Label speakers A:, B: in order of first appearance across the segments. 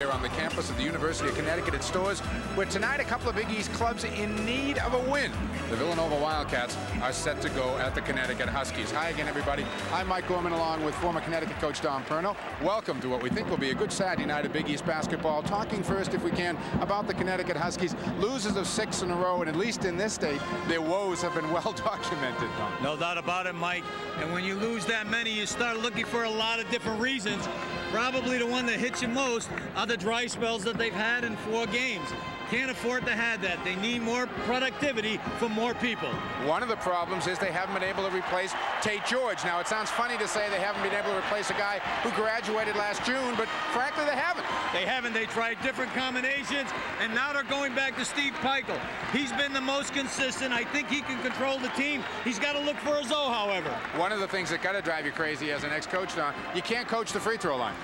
A: Here on the campus of the University of Connecticut at Storrs, where tonight a couple of Big East clubs in need of a win. The Villanova Wildcats are set to go at the Connecticut Huskies. Hi again, everybody. I'm Mike Gorman, along with former Connecticut coach Don Perno. Welcome to what we think will be a good Saturday night of Big East basketball. Talking first, if we can, about the Connecticut Huskies. Losers of 6 in a row, and at least in this state, their woes have been well documented.
B: No doubt about it, Mike. And when you lose that many, you start looking for a lot of different reasons. Probably the one that hits you most are the dry spells that they've had in 4 games. Can't afford to have that. They need more productivity from more people. One of the problems is they haven't been able to replace Tate George. Now, it sounds funny to say they haven't been able to replace a guy who graduated last June, but frankly, they haven't. They haven't. They tried different combinations, and now they're going back to Steve Peichel. He's been the most consistent. I think he can control the team. He's got to look for his O, however. One of the things that got to drive you crazy as an ex-coach, Don, you can't coach the free throw line.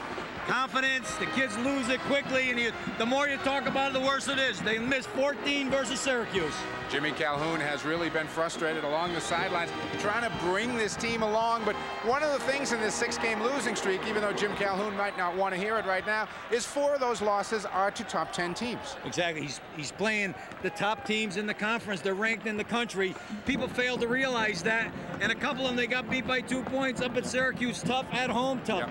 B: Confidence, the kids lose it quickly, and the more you talk about it, the worse it is. They missed 14 versus Syracuse. Jimmy Calhoun has really been frustrated along the sidelines, trying to bring this team along. But one of the things in this 6-game losing streak, even though Jim Calhoun might not want to hear it right now, is 4 of those losses are to top 10 teams. Exactly. He's playing the top teams in the conference. They're ranked in the country. People fail to realize that. And a couple of them, they got beat by 2 points up at Syracuse. Tough, at home tough. Yep.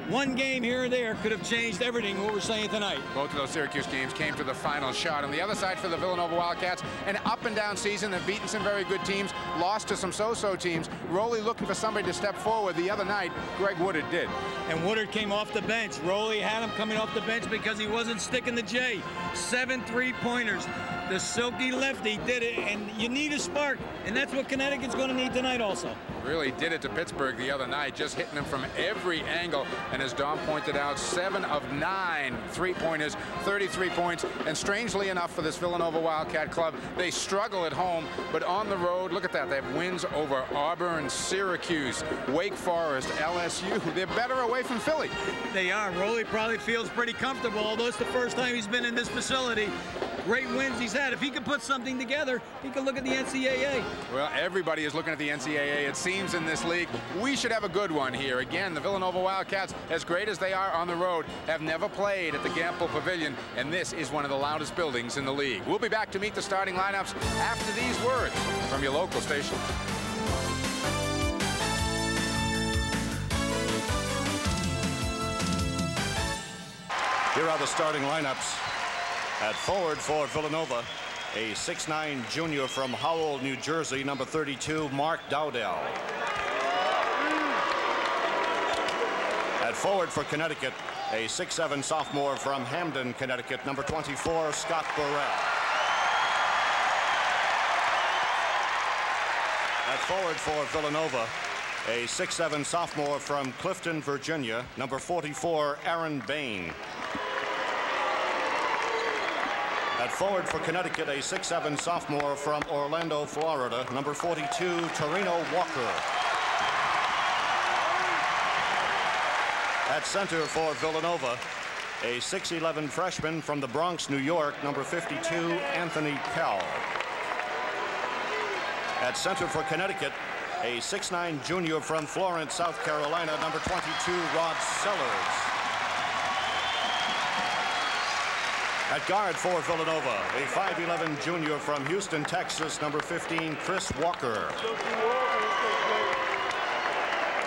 B: One game here or there could have changed everything what we're saying tonight. Both of those Syracuse games came to the final shot. On the other side for the Villanova Wildcats, an up-and-down season. They've beaten some very good teams, lost to some so-so teams. Rowley looking for somebody to step forward. The other night, Greg Woodard did. And Woodard came off the bench. Rowley had him coming off the bench because he wasn't sticking the J. 7 3-pointers. The silky lefty did it, and you need a spark, and that's what Connecticut's going to need tonight also. Really did it to Pittsburgh the other night, just hitting them from every angle. And as Don pointed out, 7 of 9 3-pointers, 33 points. And strangely enough for this Villanova Wildcat club, they struggle at home, but on the road, look at that. They have wins over Auburn, Syracuse, Wake Forest, LSU. They're better away from Philly. They are. Rowley probably feels pretty comfortable, although it's the first time he's been in this facility. Great wins he's had. If he can put something together, he can look at the NCAA. Well, everybody is looking at the NCAA, it seems, in this league. We should have a good one here. Again, the Villanova Wildcats, as great as they are on the road, have never played at the Gamble Pavilion, and this is one of the loudest buildings in the league. We'll be back to meet the starting lineups after these words from your local station.
C: Here are the starting lineups. At forward for Villanova, a 6'9" junior from Howell, New Jersey, number 32, Mark Dowdell. At forward for Connecticut, a 6'7" sophomore from Hamden, Connecticut, number 24, Scott Burrell. At forward for Villanova, a 6'7" sophomore from Clifton, Virginia, number 44, Aaron Bain. At forward for Connecticut, a 6'7" sophomore from Orlando, Florida, number 42, Torino Walker. At center for Villanova, a 6'11" freshman from the Bronx, New York, number 52, Anthony Pell. At center for Connecticut, a 6'9" junior from Florence, South Carolina, number 22, Rod Sellers. At guard for Villanova, a 5'11" junior from Houston, Texas, number 15, Chris Walker.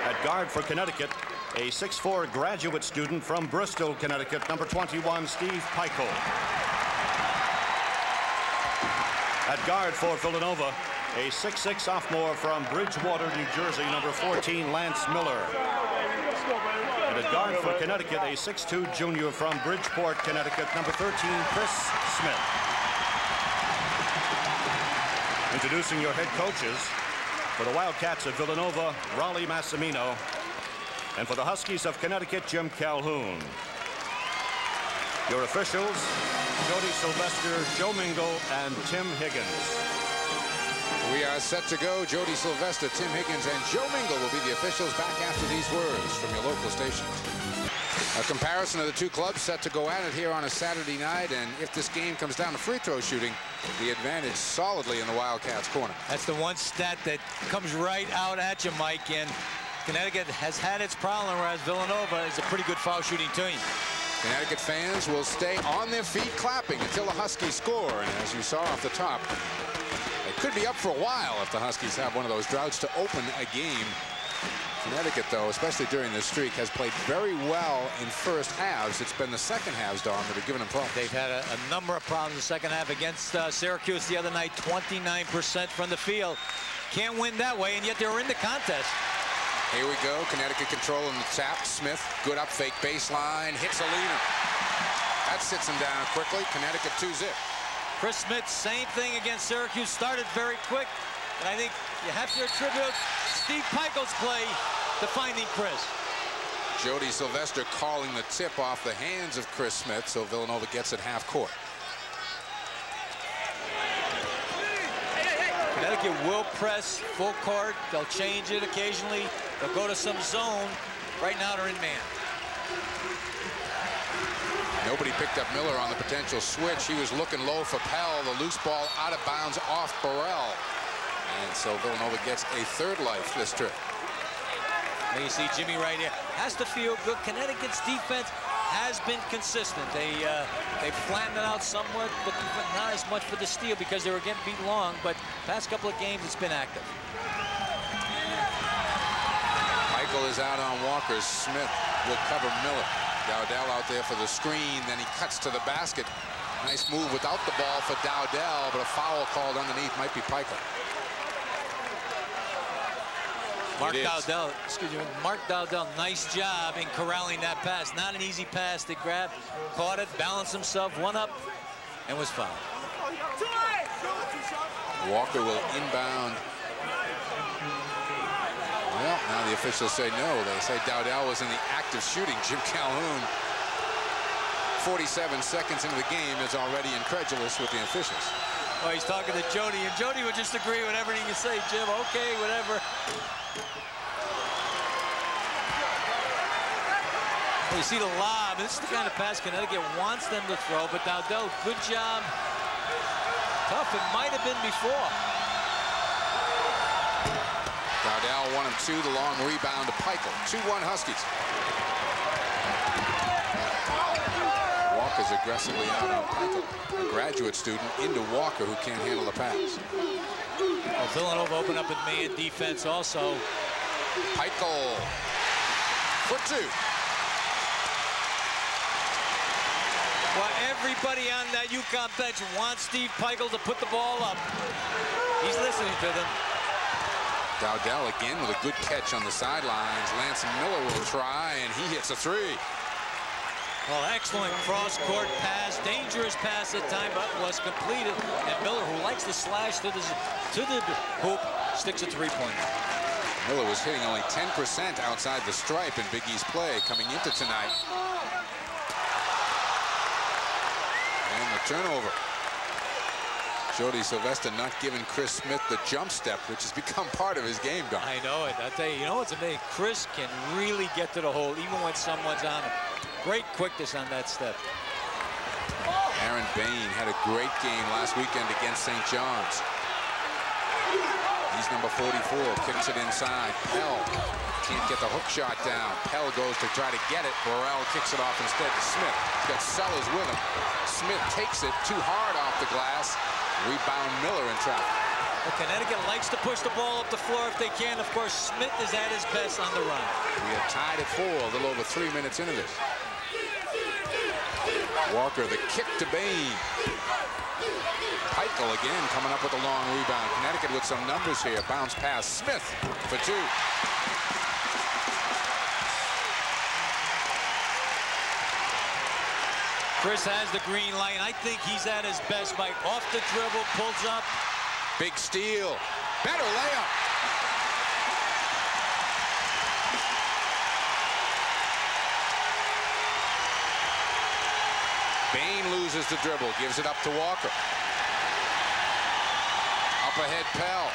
C: At guard for Connecticut, a 6'4" graduate student from Bristol, Connecticut, number 21, Steve Peichel. At guard for Villanova, a 6'6" sophomore from Bridgewater, New Jersey, number 14, Lance Miller. And at guard for Connecticut, a 6'2" junior from Bridgeport, Connecticut, number 13, Chris Smith. Introducing your head coaches for the Wildcats of Villanova, Raleigh Massimino, and for the Huskies of Connecticut, Jim Calhoun. Your officials, Jody Sylvester, Joe Mingle, and Tim Higgins.
A: We are set to go. Jody Sylvester, Tim Higgins, and Joe Mingle will be the officials back after these words from your local station. A comparison of the two clubs set to go at it here on a Saturday night, and if this game comes down to free throw shooting, the advantage solidly in the Wildcats' corner.
B: That's the one stat that comes right out at you, Mike, and Connecticut has had its problem, whereas Villanova is a pretty good foul shooting team.
A: Connecticut fans will stay on their feet clapping until the Huskies score. And as you saw off the top, it could be up for a while if the Huskies have one of those droughts to open a game. Connecticut, though, especially during this streak, has played very well in first halves. It's been the second halves, Don, that have given them problems.
D: They've had a number of problems in the second half against Syracuse the other night. 29% from the field. Can't win that way, and yet they were in the contest.
A: Here we go. Connecticut controlling the tap. Smith, good up fake baseline, hits a leader. That sits him down quickly. Connecticut 2-zip.
D: Chris Smith, same thing against Syracuse. Started very quick, and I think you have to attribute Steve Pikiell's play to finding Chris.
A: Jody Sylvester calling the tip off the hands of Chris Smith, so Villanova gets it half court.
D: Connecticut will press full court. They'll change it occasionally. They'll go to some zone. Right now they're in man.
A: Nobody picked up Miller on the potential switch. He was looking low for Pell. The loose ball out of bounds off Burrell. And so Villanova gets a third life this trip.
D: There you see Jimmy right here. Has to feel good. Connecticut's defense has been consistent. They flattened it out somewhat, but not as much for the steal because they were getting beat long. But past couple of games, it's been active.
A: Michael is out on Walker. Smith will cover Miller. Dowdell out there for the screen. Then he cuts to the basket. Nice move without the ball for Dowdell, but a foul called underneath. Might be Pikiell.
D: Mark Dowdell, nice job in corralling that pass. Not an easy pass to grab. Caught it, balanced himself, one up, and was fouled.
A: Walker will inbound. Well, now the officials say no. They say Dowdell was in the act of shooting. Jim Calhoun, 47 seconds into the game, is already incredulous with the officials.
D: Oh, he's talking to Jody, and Jody would just agree with everything you say, Jim. Okay, whatever. You see the lob. This is the kind of pass Connecticut wants them to throw, but Dowdell, good job. Tough, it might have been before.
A: Dowdell 1 of 2, the long rebound to Pikiell. 2-1 Huskies. Walker's aggressively out on Pikiell. A graduate student into Walker who can't handle the pass.
D: Well, Villanova opened up in man defense also.
A: Pikiell for 2.
D: Well, everybody on that UConn bench wants Steve Pikiell to put the ball up. He's listening to them.
A: Dowdell again with a good catch on the sidelines. Lance Miller will try, and he hits a 3.
D: Well, excellent cross-court pass, dangerous pass at time, but was completed. And Miller, who likes to slash to the hoop, sticks a 3-pointer.
A: Miller was hitting only 10% outside the stripe in Big East play coming into tonight. And the turnover. Jody Sylvester not giving Chris Smith the jump step, which has become part of his game, Don.
D: I know it. I tell you, you know what's amazing? Chris can really get to the hole, even when someone's on him. Great quickness on that step.
A: Aaron Bain had a great game last weekend against St. John's. He's number 44, kicks it inside. Pell can't get the hook shot down. Pell goes to try to get it. Burrell kicks it off instead to Smith. He's got Sellers with him. Smith takes it too hard off the glass. Rebound Miller in traffic.
D: Well, Connecticut likes to push the ball up the floor if they can. Of course, Smith is at his best on the run.
A: We are tied at 4, a little over 3 minutes into this. Walker, the kick to Bain. Pikiell again coming up with a long rebound. Connecticut with some numbers here. Bounce pass. Smith for 2.
D: Chris has the green light. I think he's at his best, Mike. Off the dribble, pulls up.
A: Big steal. Better layup. Bain loses the dribble, gives it up to Walker. Up ahead, Pell.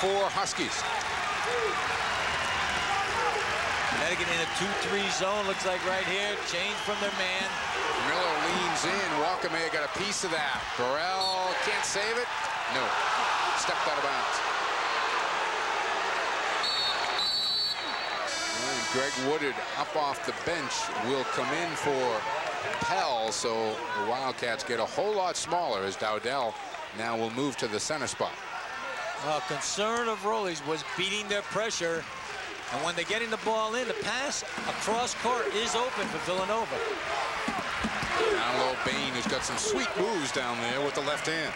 A: 8-4 Huskies.
D: Connecticut in a 2-3 zone, looks like right here. Change from their man.
A: Miller leans in. Walker may have got a piece of that. Burrell can't save it. No. Stepped out of bounds. And Greg Woodard up off the bench will come in for Pell, so the Wildcats get a whole lot smaller as Dowdell now will move to the center spot.
D: Concern of Rowley's was beating their pressure, and when they're getting the ball in, the pass across court is open for Villanova.
A: Down low, Bain, who's got some sweet moves down there with the left hand.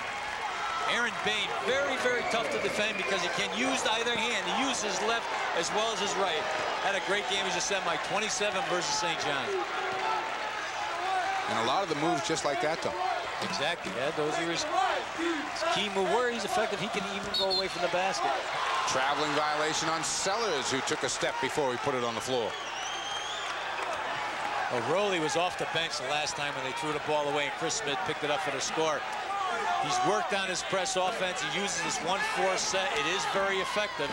D: Aaron Bain, very, very tough to defend because he can use either hand. He used his left as well as his right. Had a great game as a semi, 27 versus St. John.
A: And a lot of the moves just like that, though.
D: Exactly, yeah, those are his key move. Where he's effective, he can even go away from the basket.
A: Traveling violation on Sellers, who took a step before he put it on the floor.
D: Well, Rowley was off the bench the last time when they threw the ball away, and Chris Smith picked it up for the score. He's worked on his press offense. He uses this 1-4 set. It is very effective,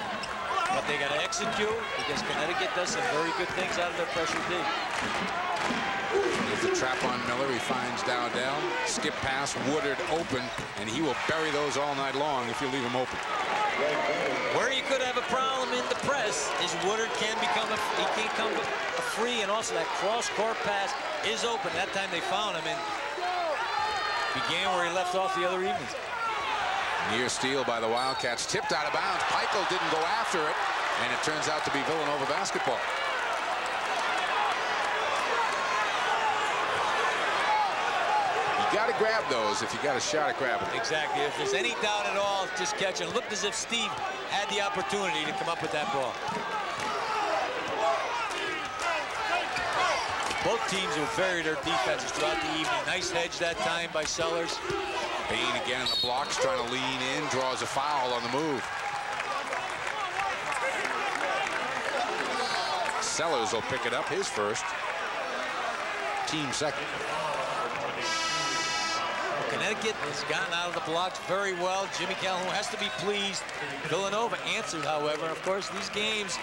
D: but they got to execute because Connecticut does some very good things out of their pressure D.
A: There's the trap on Miller. He finds Dowdell. Skip pass, Woodard open, and he will bury those all night long if you leave him open.
D: Where you could have a problem in the press is Woodard can become he can't come free, and also that cross-court pass is open. That time they found him and began where he left off the other evenings.
A: Near steal by the Wildcats, tipped out of bounds. Peichel didn't go after it, and it turns out to be Villanova basketball. You got to grab those if you got a shot at grabbing it.
D: Exactly. If there's any doubt at all, just catch it. It looked as if Steve had the opportunity to come up with that ball. Both teams will vary their defenses throughout the evening. Nice hedge that time by Sellers.
A: Bain again in the blocks, trying to lean in, draws a foul on the move. Sellers will pick it up, his first. Team second.
D: Connecticut has gotten out of the blocks very well. Jimmy Calhoun has to be pleased. Villanova answered, however. Of course, these games,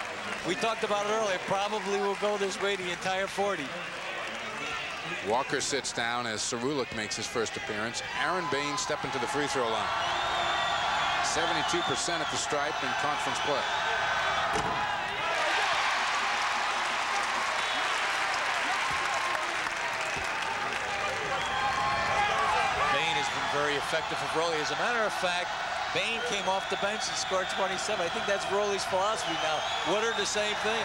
D: we talked about it earlier, probably will go this way the entire 40.
A: Walker sits down as Cerulik makes his first appearance. Aaron Bain stepping to the free throw line. 72% at the stripe in conference play.
D: Very effective for Rowley. As a matter of fact, Bain came off the bench and scored 27. I think that's Rowley's philosophy now. Woodard, the same thing.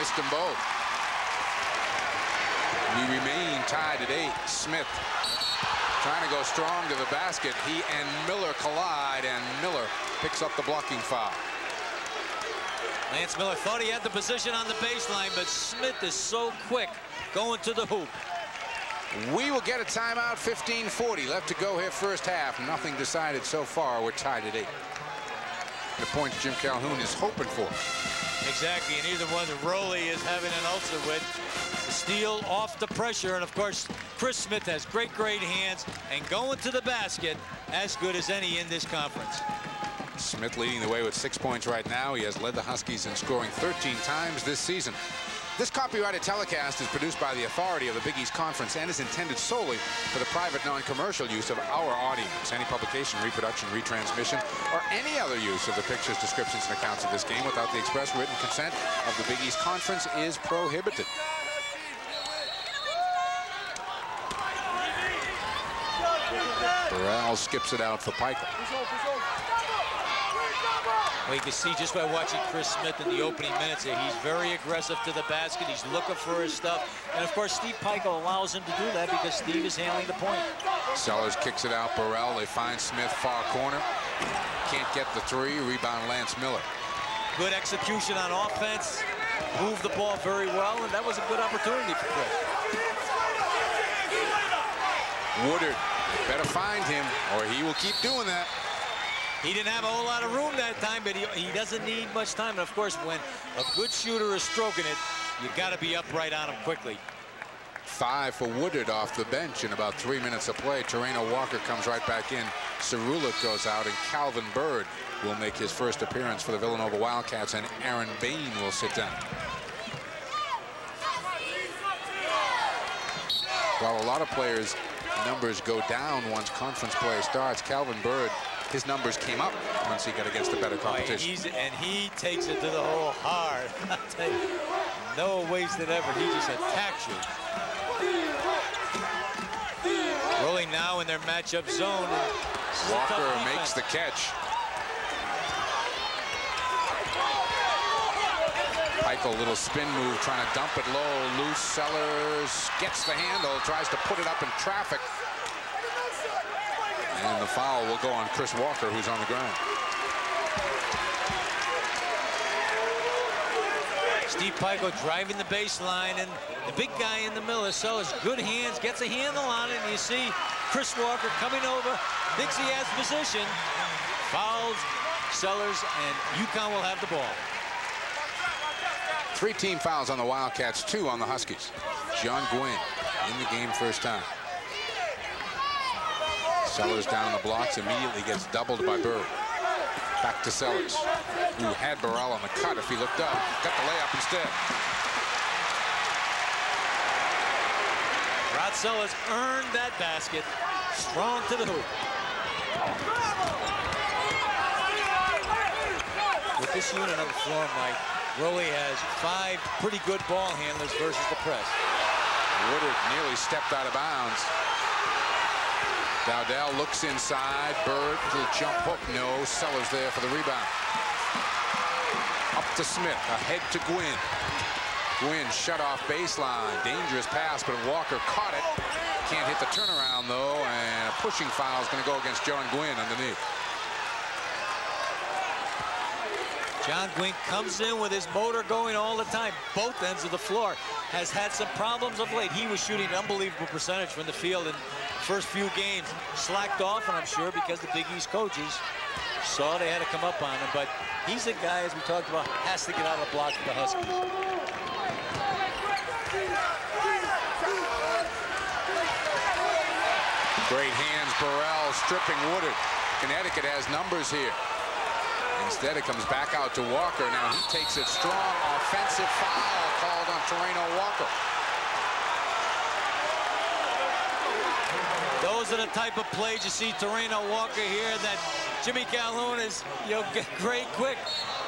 A: Missed them both. We remain tied at 8. Smith trying to go strong to the basket. He and Miller collide, and Miller picks up the blocking foul.
D: Lance Miller thought he had the position on the baseline, but Smith is so quick going to the hoop.
A: We will get a timeout, 15:40 left to go here first half. Nothing decided so far. We're tied at 8. The points Jim Calhoun is hoping for.
D: Exactly, and he's the one that Rowley is having an ulcer with. The steal off the pressure, and of course, Chris Smith has great hands, and going to the basket as good as any in this conference.
A: Smith leading the way with 6 points right now. He has led the Huskies in scoring 13 times this season. This copyrighted telecast is produced by the authority of the Big East Conference and is intended solely for the private, non-commercial use of our audience. Any publication, reproduction, retransmission, or any other use of the pictures, descriptions, and accounts of this game without the express written consent of the Big East Conference is prohibited. Burrell skips it out for Peichel.
D: Well, you can see just by watching Chris Smith in the opening minutes here, he's very aggressive to the basket. He's looking for his stuff. And, of course, Steve Peichel allows him to do that because Steve is handling the point.
A: Sellers kicks it out. Burrell, they find Smith far corner. Can't get the three. Rebound Lance Miller.
D: Good execution on offense. Moved the ball very well, and that was a good opportunity for Chris.
A: Woodard, better find him, or he will keep doing that.
D: He didn't have a whole lot of room that time, but he doesn't need much time. And, of course, when a good shooter is stroking it, you got to be upright on him quickly.
A: 5 for Woodard off the bench in about 3 minutes of play. Terreno Walker comes right back in. Cerulik goes out, and Calvin Bird will make his first appearance for the Villanova Wildcats, and Aaron Bain will sit down. While a lot of players' numbers go down once conference play starts, Calvin Bird his numbers came up once he got against the better competition.
D: And he takes it to the hole hard. I tell you, no wasted effort. He just attacks you. Rolling now in their matchup zone.
A: Walker makes the catch. Eichel, little spin move, trying to dump it low. Loose. Sellers gets the handle, tries to put it up in traffic. And the foul will go on Chris Walker, who's on the ground.
D: Steve Pico driving the baseline, and the big guy in the middle, Sellers, good hands, gets a handle on it, and you see Chris Walker coming over, thinks he has position, fouls Sellers, and UConn will have the ball.
A: 3 team fouls on the Wildcats, 2 on the Huskies. John Gwynn in the game first time. Sellers down on the blocks, immediately gets doubled by Bird. Back to Sellers, who had Burrell on the cut if he looked up. Got the layup instead.
D: Rod Sellers earned that basket. Strong to the hoop. With this unit on the floor, Mike, Roley has 5 pretty good ball handlers versus the press.
A: Woodard nearly stepped out of bounds. Dowdell looks inside. Bird, little jump hook. No. Sellers there for the rebound. Up to Smith. Ahead to Gwynn. Gwynn shut off baseline. Dangerous pass, but Walker caught it. Can't hit the turnaround, though. And a pushing foul is going to go against John Gwynn underneath.
D: John Gwynn comes in with his motor going all the time. Both ends of the floor. Has had some problems of late. He was shooting an unbelievable percentage from the field in the first few games. Slacked off, and I'm sure because the Big East coaches saw they had to come up on him. But he's a guy, as we talked about, has to get out of the block for the Huskies.
A: Great hands, Burrell stripping Woodard. Connecticut has numbers here. Instead, it comes back out to Walker. Now he takes it strong. Offensive foul called on Terreno Walker.
D: Those are the type of plays you see Terreno Walker here that Jimmy Calhoun is, get great quick.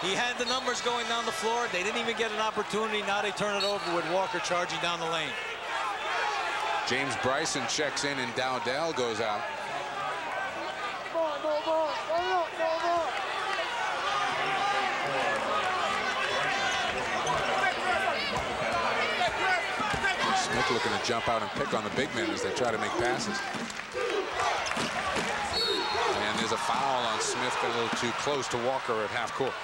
D: He had the numbers going down the floor. They didn't even get an opportunity. Now they turn it over with Walker charging down the lane.
A: James Bryson checks in, and Dowdell goes out. Smith looking to jump out and pick on the big men as they try to make passes. And there's a foul on Smith, got a little too close to Walker at half court.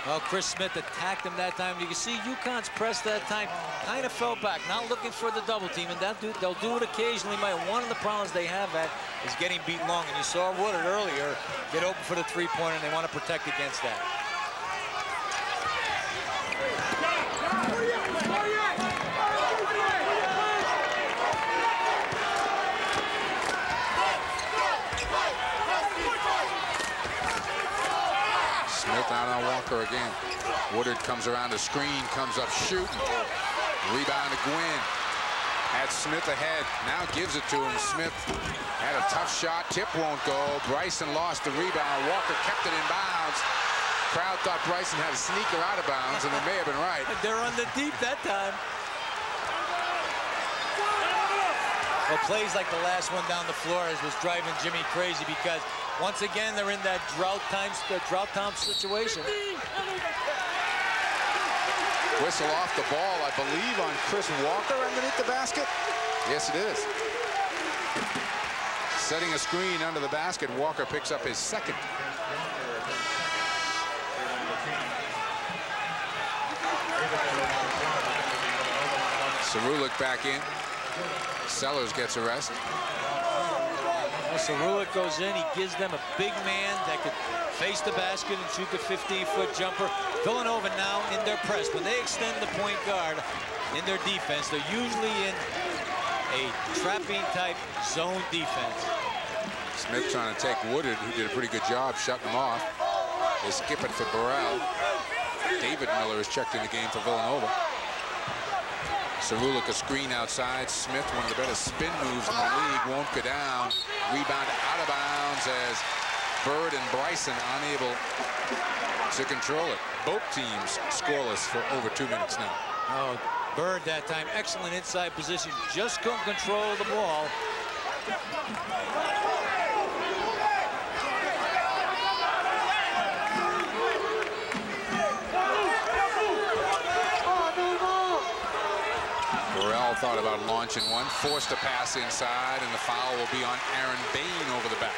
D: Well, Chris Smith attacked him that time. You can see UConn's press that time kind of fell back, not looking for the double team, and they'll do it occasionally. One of the problems they have is getting beat long, and you saw Woodard earlier get open for the three-pointer, and they want to protect against that.
A: Smith out on Walker again. Woodard comes around the screen, comes up shooting. Rebound to Gwynn. Had Smith ahead, now gives it to him. Smith had a tough shot, tip won't go. Bryson lost the rebound. Walker kept it in bounds. Crowd thought Bryson had a sneaker out of bounds, and they may have been right.
D: They're on the deep that time. Well, plays like the last one down the floor was driving Jimmy crazy because once again they're in that drought time situation.
A: Whistle off the ball, I believe, on Chris Walker underneath the basket. Yes, it is. Setting a screen under the basket, Walker picks up his second. Cerulic back in. Sellers gets a rest.
D: Well, Cerulic goes in. He gives them a big man that could face the basket and shoot the 15-foot jumper. Villanova now in their press. When they extend the point guard in their defense, they're usually in a trapping-type zone defense.
A: Smith trying to take Woodard, who did a pretty good job shutting him off. They skip it for Burrell. David Miller is checked in the game for Villanova. Cerulic a screen outside. Smith, one of the better spin moves in the league, won't go down. Rebound out of bounds as Bird and Bryson unable to control it. Both teams scoreless for over 2 minutes now.
D: Oh, Bird that time, excellent inside position, just couldn't control the ball.
A: Burrell thought about launching one, forced a pass inside, and the foul will be on Aaron Bain over the back.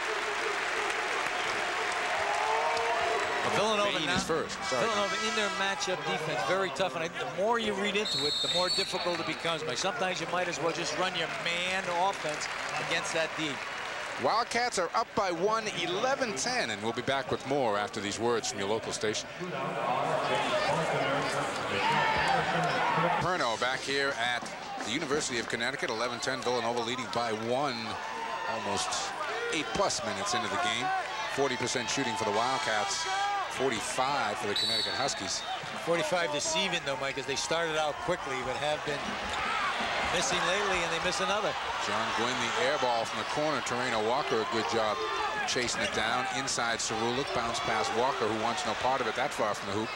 D: Villanova
A: Bain is first. Sorry.
D: Villanova in their matchup defense, very tough, and the more you read into it, the more difficult it becomes. Like sometimes you might as well just run your man offense against that D.
A: Wildcats are up by 1, 11-10, and we'll be back with more after these words from your local station. Perno back here at the University of Connecticut, 11-10, Villanova leading by 1, almost 8+ minutes into the game. 40% shooting for the Wildcats, 45 for the Connecticut Huskies.
D: 45 deceiving though, Mike, as they started out quickly, but have been missing lately, and they miss another.
A: John Gwynn, the air ball from the corner. Terreno Walker, a good job chasing it down. Inside Cerulic, bounce past Walker, who wants no part of it that far from the hoop.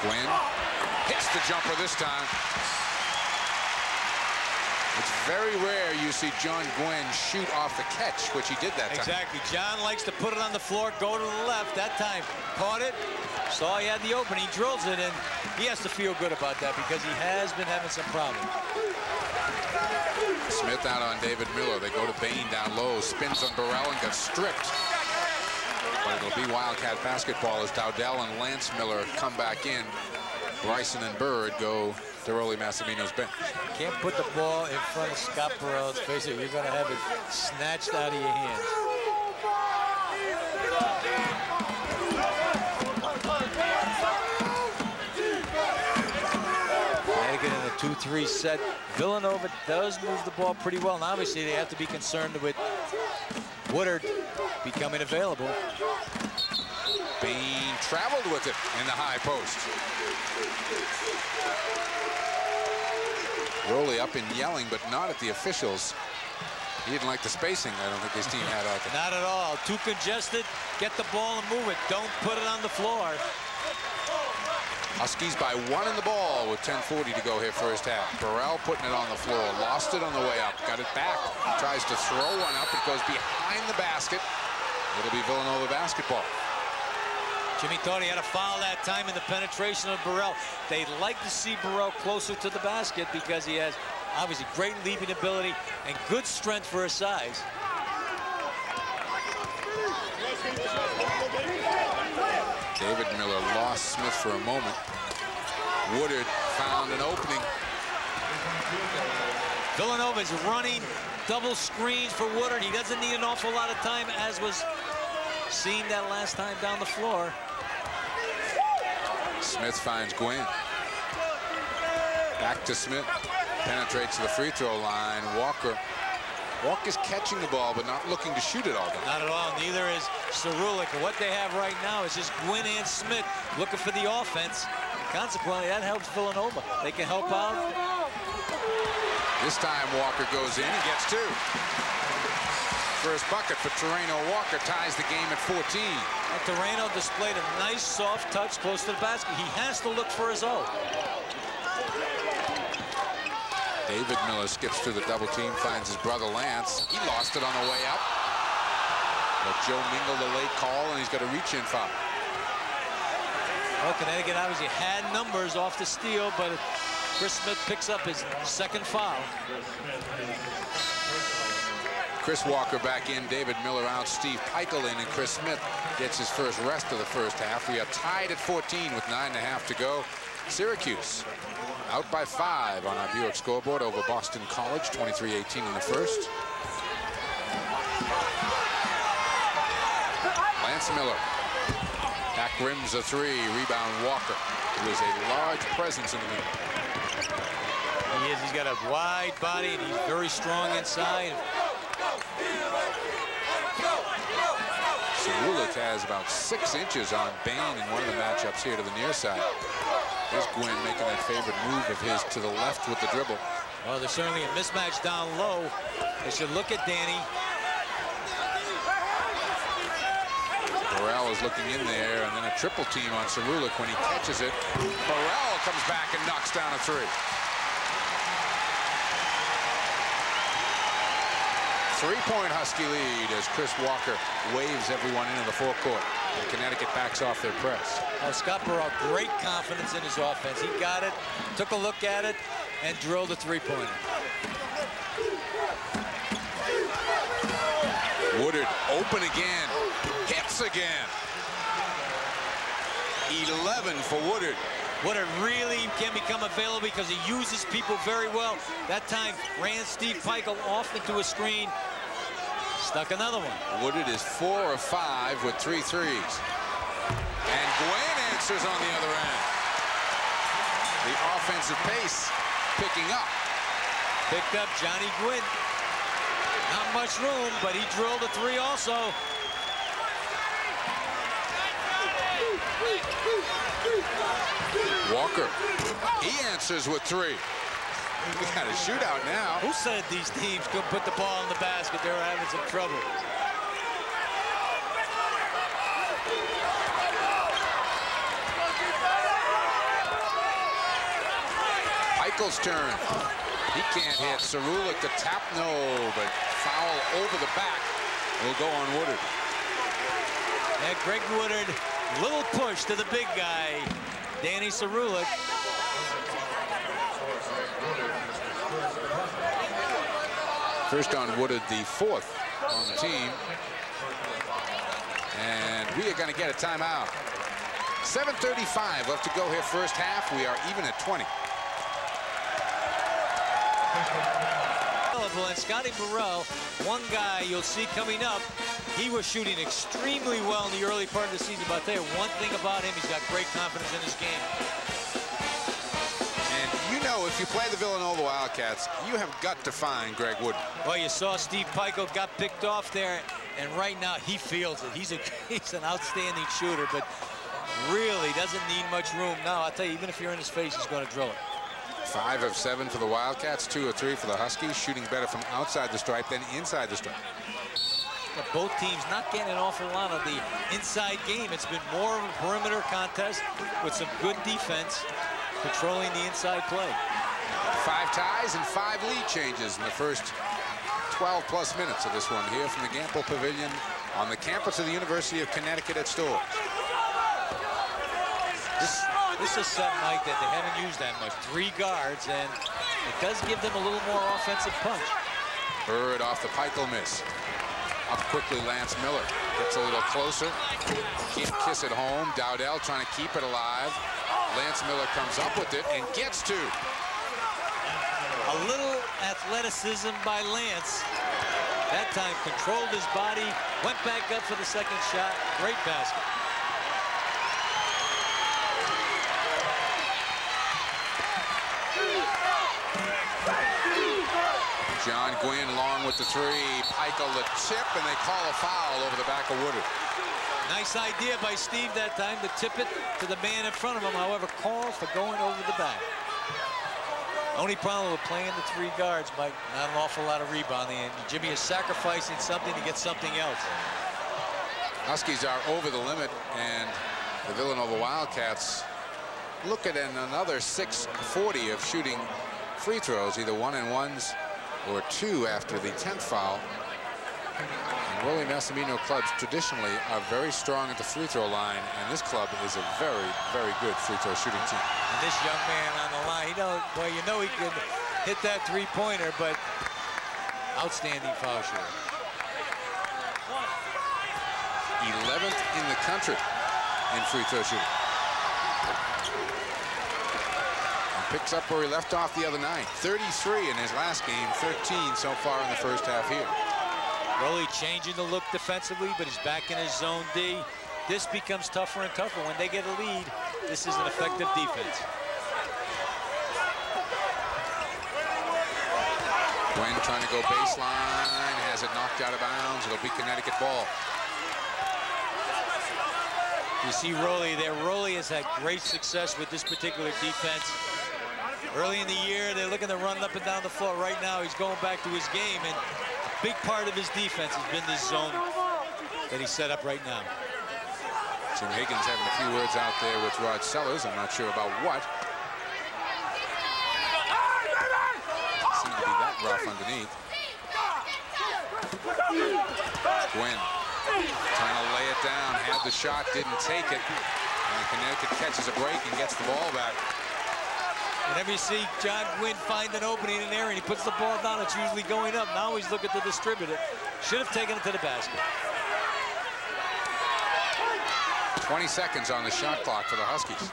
A: Gwynn hits the jumper this time. It's very rare you see John Gwynn shoot off the catch, which he did that time.
D: Exactly. John likes to put it on the floor, go to the left. That time, caught it, saw he had the open, he drills it, and he has to feel good about that because he has been having some problems.
A: Smith out on David Miller. They go to Bain down low, spins on Burrell and gets stripped. But it'll be Wildcat basketball as Dowdell and Lance Miller come back in. Bryson and Bird go to Rollie Massimino's bench.
D: Can't put the ball in front of Scott Burrell's face. You're going to have it snatched out of your hands. Connecticut in a 2-3 set. Villanova does move the ball pretty well, and obviously they have to be concerned with Woodard becoming available.
A: Bain traveled with it in the high post. Rollie up and yelling, but not at the officials. He didn't like the spacing I don't think his team had out there.
D: Not at all. Too congested. Get the ball and move it. Don't put it on the floor.
A: Huskies by 1 in the ball with 10:40 to go here first half. Burrell putting it on the floor. Lost it on the way up. Got it back. Tries to throw one up. It goes behind the basket. It'll be Villanova basketball.
D: Jimmy thought he had a foul that time in the penetration of Burrell. They'd like to see Burrell closer to the basket because he has obviously great leaping ability and good strength for his size.
A: David Miller lost Smith for a moment. Woodard found an opening.
D: Villanova's running double screens for Woodard. He doesn't need an awful lot of time, as was seen that last time down the floor.
A: Smith finds Gwynn. Back to Smith. Penetrates to the free throw line. Walker's catching the ball, but not looking to shoot it all day.
D: Not at all. Neither is Cerulic. What they have right now is just Gwynn and Smith looking for the offense. And consequently, that helps Villanova. They can help out.
A: This time Walker goes in and gets 2. First bucket for Terreno Walker ties the game at 14.
D: And Terreno displayed a nice soft touch close to the basket. He has to look for his own.
A: David Miller skips through the double team, finds his brother Lance. He lost it on the way up. But Joe Mingle the late call, and he's got a reach-in foul.
D: Well, Connecticut obviously had numbers off the steal, but Chris Smith picks up his second foul.
A: Chris Walker back in, David Miller out, Steve Peichel in, and Chris Smith gets his first rest of the first half. We are tied at 14 with 9.5 to go. Syracuse out by 5 on our Buick scoreboard over Boston College, 23-18 in the first. Lance Miller back rims a 3, rebound Walker, who is a large presence in the middle.
D: He is. He's got a wide body and he's very strong inside.
A: Cerulic has about 6 inches on Bain in one of the matchups here to the near side. Here's Gwynn making that favorite move of his to the left with the dribble.
D: Well, there's certainly a mismatch down low. They should look at Danny.
A: Burrell is looking in there, and then a triple team on Cerulic when he catches it. Burrell comes back and knocks down a three. 3-point Husky lead as Chris Walker waves everyone into the forecourt. And Connecticut backs off their press.
D: Scott Burrell, great confidence in his offense. He got it, took a look at it, and drilled a three-pointer.
A: Woodard open again, hits again. 11 for Woodard.
D: Woodard really can become available because he uses people very well. That time ran Steve Peichel off into a screen. Stuck another one.
A: Woodard is 4 of 5 with 3 threes. And Gwynn answers on the other end. The offensive pace picking up.
D: Picked up Johnny Gwynn. Not much room, but he drilled a three also.
A: Walker, he answers with 3. We got a shootout now.
D: Who said these teams couldn't put the ball in the basket? They were having some trouble.
A: Eichel's turn. He can't hit. Cerulic the tap, no, but foul over the back will go on Woodard.
D: And Greg Woodard, little push to the big guy, Danny Cerulic.
A: First on Woodard, the 4th on the team. And we are going to get a timeout. 7:35 left to go here first half. We are even at 20.
D: And Scotty Burrell, one guy you'll see coming up, he was shooting extremely well in the early part of the season, but I'll tell you one thing about him, he's got great confidence in his game.
A: And you know, if you play the Villanova Wildcats, you have got to find Greg Woodard.
D: Well, you saw Steve Peichel got picked off there, and right now he feels it. He's an outstanding shooter, but really doesn't need much room. Now, I'll tell you, even if you're in his face, he's going to drill it.
A: 5 of 7 for the Wildcats, 2 of 3 for the Huskies, shooting better from outside the stripe than inside the stripe.
D: But both teams not getting an awful lot of the inside game. It's been more of a perimeter contest with some good defense controlling the inside play.
A: 5 ties and 5 lead changes in the first 12+ minutes of this one here from the Gamble Pavilion on the campus of the University of Connecticut at Storrs.
D: This is something, Mike, that they haven't used that much. 3 guards, and it does give them a little more offensive punch.
A: Bird off the Peichel miss. Up quickly, Lance Miller gets a little closer. Can't kiss it home. Dowdell trying to keep it alive. Lance Miller comes up with it and gets 2.
D: A little athleticism by Lance. That time controlled his body, went back up for the second shot. Great basket.
A: John Gwynn long with the 3. Peichel the tip, and they call a foul over the back of Woodard.
D: Nice idea by Steve that time to tip it to the man in front of him. However, call for going over the back. Only problem with playing the 3 guards, Mike, not an awful lot of rebounding, and Jimmy is sacrificing something to get something else.
A: Huskies are over the limit, and the Villanova Wildcats look at another 6:40 of shooting free throws, either 1-and-1s or 2 after the 10th foul. And Rollie Massimino clubs traditionally are very strong at the free throw line, and this club is a very, very good free throw shooting team.
D: And this young man on the line, well, you know he could hit that 3-pointer, but outstanding foul shooter.
A: 11th in the country in free throw shooting. Picks up where he left off the other night. 33 in his last game, 13 so far in the first half here.
D: Rollie changing the look defensively, but he's back in his zone D. This becomes tougher and tougher. When they get a lead, this is an effective defense.
A: Gwynn trying to go baseline, has it knocked out of bounds. It'll be Connecticut ball.
D: You see Rowley there. Rowley has had great success with this particular defense. Early in the year, they're looking to run up and down the floor. Right now, he's going back to his game, and a big part of his defense has been this zone that he set up right now.
A: Jim Higgins having a few words out there with Rod Sellers. I'm not sure about what. Seemed to be that rough underneath. Gwynn trying to lay it down, had the shot, didn't take it. And Connecticut catches a break and gets the ball back.
D: Whenever you see John Gwynn find an opening in there and he puts the ball down, it's usually going up. Now he's looking to distribute it. Should have taken it to the basket.
A: 20 seconds on the shot clock for the Huskies.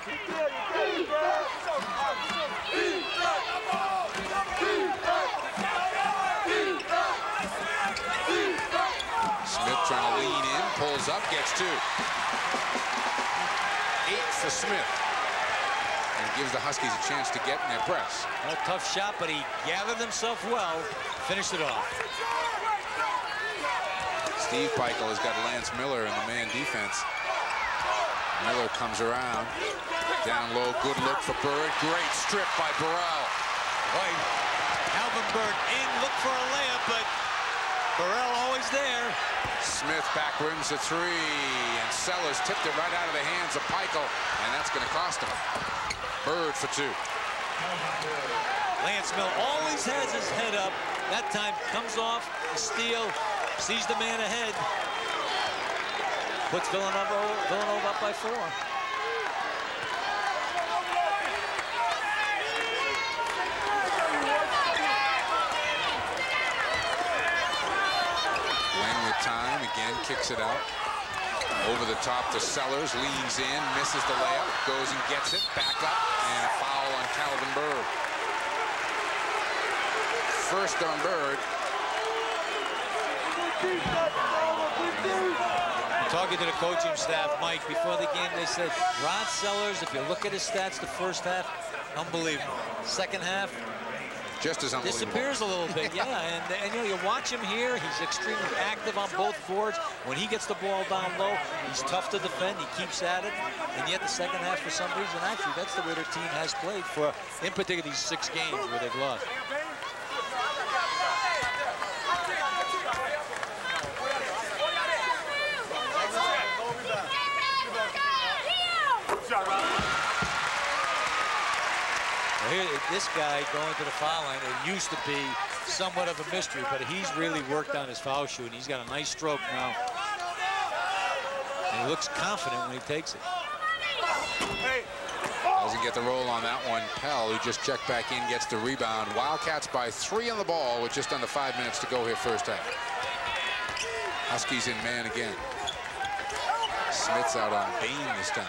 A: Smith trying to lean in, pulls up, gets 2. 8 for Smith. And gives the Huskies a chance to get in their press.
D: A tough shot, but he gathered himself well, finished it off.
A: Steve Peichel has got Lance Miller in the man defense. Miller comes around. Down low, good look for Bird. Great strip by Burrell.
D: Boy, Alvin Bird in, look for a layup, but Burrell always there.
A: Smith back rims a 3, and Sellers tipped it right out of the hands of Peichel, and that's going to cost him. Bird for 2.
D: Lance Miller always has his head up. That time comes off the steal, sees the man ahead. Puts Villanova up by 4.
A: Glenn with time, again kicks it out. Over the top to Sellers, leans in, misses the layup, goes and gets it, back up, and a foul on Calvin Bird. First on Bird.
D: Talking to the coaching staff, Mike, before the game, they said, Rod Sellers, if you look at his stats the first half, unbelievable. Second half,
A: just as unbelievable.
D: Disappears a little bit, yeah. And you know, you watch him here, he's extremely active on both boards. When he gets the ball down low, he's tough to defend, he keeps at it. And yet the second half, for some reason, actually, that's the way their team has played for, in particular, these 6 games where they've lost. Here, this guy going to the foul line, it used to be somewhat of a mystery, but he's really worked on his foul shooting. He's got a nice stroke now. And he looks confident when he takes it.
A: Doesn't get the roll on that one. Pell, who just checked back in, gets the rebound. Wildcats by 3 on the ball with just under 5 minutes to go here first half. Huskies in man again. Smith's out on Bain this time.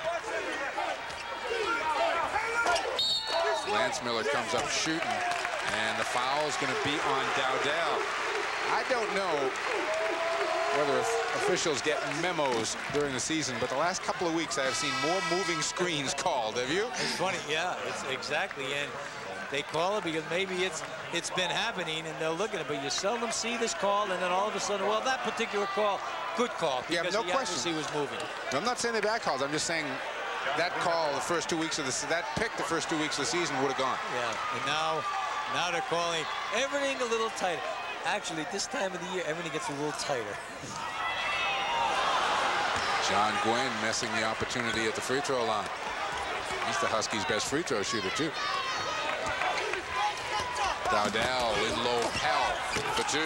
A: Lance Miller comes up shooting, and the foul is going to be on Dowdell. I don't know whether officials get memos during the season, but the last couple of weeks I have seen more moving screens called. Have you?
D: It's funny, yeah, it's exactly. And they call it because maybe it's been happening and they'll look at it, but you seldom see this call, and then all of a sudden, well, that particular call, good call, because
A: yeah, no
D: he
A: question.
D: obviously was moving.
A: I'm not saying they're bad calls. I'm just saying that call the first 2 weeks of that pick the first 2 weeks of the season would have gone.
D: Yeah, and now they're calling everything a little tighter. Actually, this time of the year, everything gets a little tighter.
A: John Gwynn missing the opportunity at the free throw line. He's the Huskies' best free throw shooter, too. Dowdell in low, Pell for 2.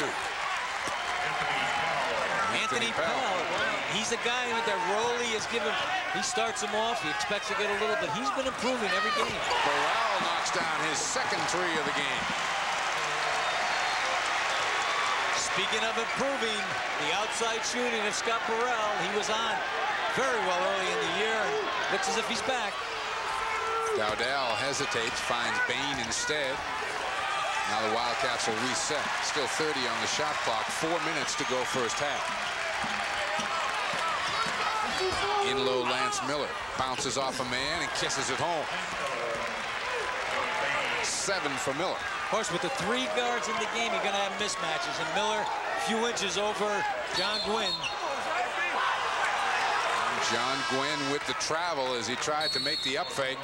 D: Anthony Pell, he's the guy that Rowley has given. He starts him off. He expects to get a little, but he's been improving every game.
A: Burrell knocks down his second 3 of the game.
D: Speaking of improving, the outside shooting of Scott Burrell, he was on very well early in the year. Looks as if he's back.
A: Dowdell hesitates, finds Bain instead. Now the Wildcats will reset. Still 30 on the shot clock. 4 minutes to go first half. In low, Lance Miller bounces off a man and kisses it home. 7 for Miller.
D: Of course, with the 3 guards in the game, you're going to have mismatches. And Miller, a few inches over John Gwynn.
A: John Gwynn with the travel as he tried to make the up fake.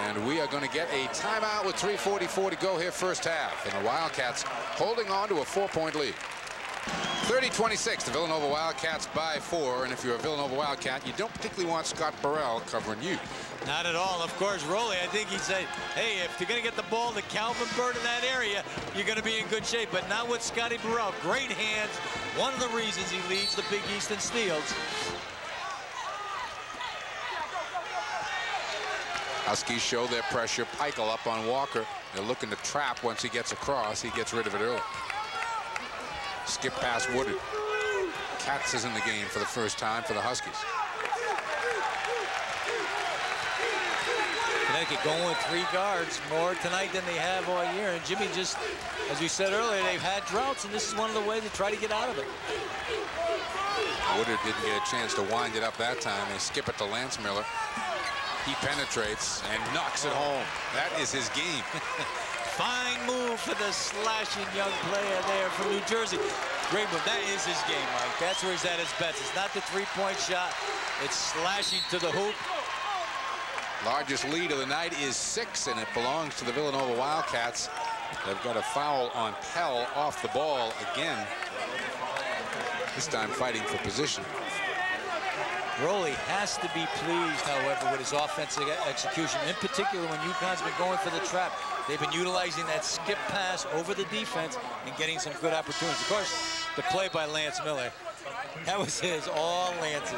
A: And we are going to get a timeout with 3:44 to go here first half. And the Wildcats holding on to a 4-point lead. 30-26, the Villanova Wildcats by 4. And if you're a Villanova Wildcat, you don't particularly want Scott Burrell covering you.
D: Not at all. Of course, Roley, I think he'd say, hey, if you're going to get the ball to Calvin Bird in that area, you're going to be in good shape. But not with Scotty Burrell. Great hands. One of the reasons he leads the Big East in steals.
A: Huskies show their pressure. Peichel up on Walker. They're looking to trap once he gets across. He gets rid of it early. Skip past Woodard. Katz is in the game for the first time for the Huskies.
D: Connecticut going with 3 guards more tonight than they have all year. And Jimmy, just as we said earlier, they've had droughts, and this is one of the ways to try to get out of it.
A: Woodard didn't get a chance to wind it up that time. They skip it to Lance Miller. He penetrates and knocks it home. That is his game.
D: Fine move for the slashing young player there from New Jersey. Great move. That is his game, Mike. That's where he's at his best. It's not the 3-point shot. It's slashing to the hoop.
A: Largest lead of the night is 6, and it belongs to the Villanova Wildcats. They've got a foul on Pell off the ball again. This time fighting for position.
D: Roley has to be pleased, however, with his offensive execution, in particular when UConn's been going for the trap. They've been utilizing that skip pass over the defense and getting some good opportunities. Of course, the play by Lance Miller, that was his, all Lance's.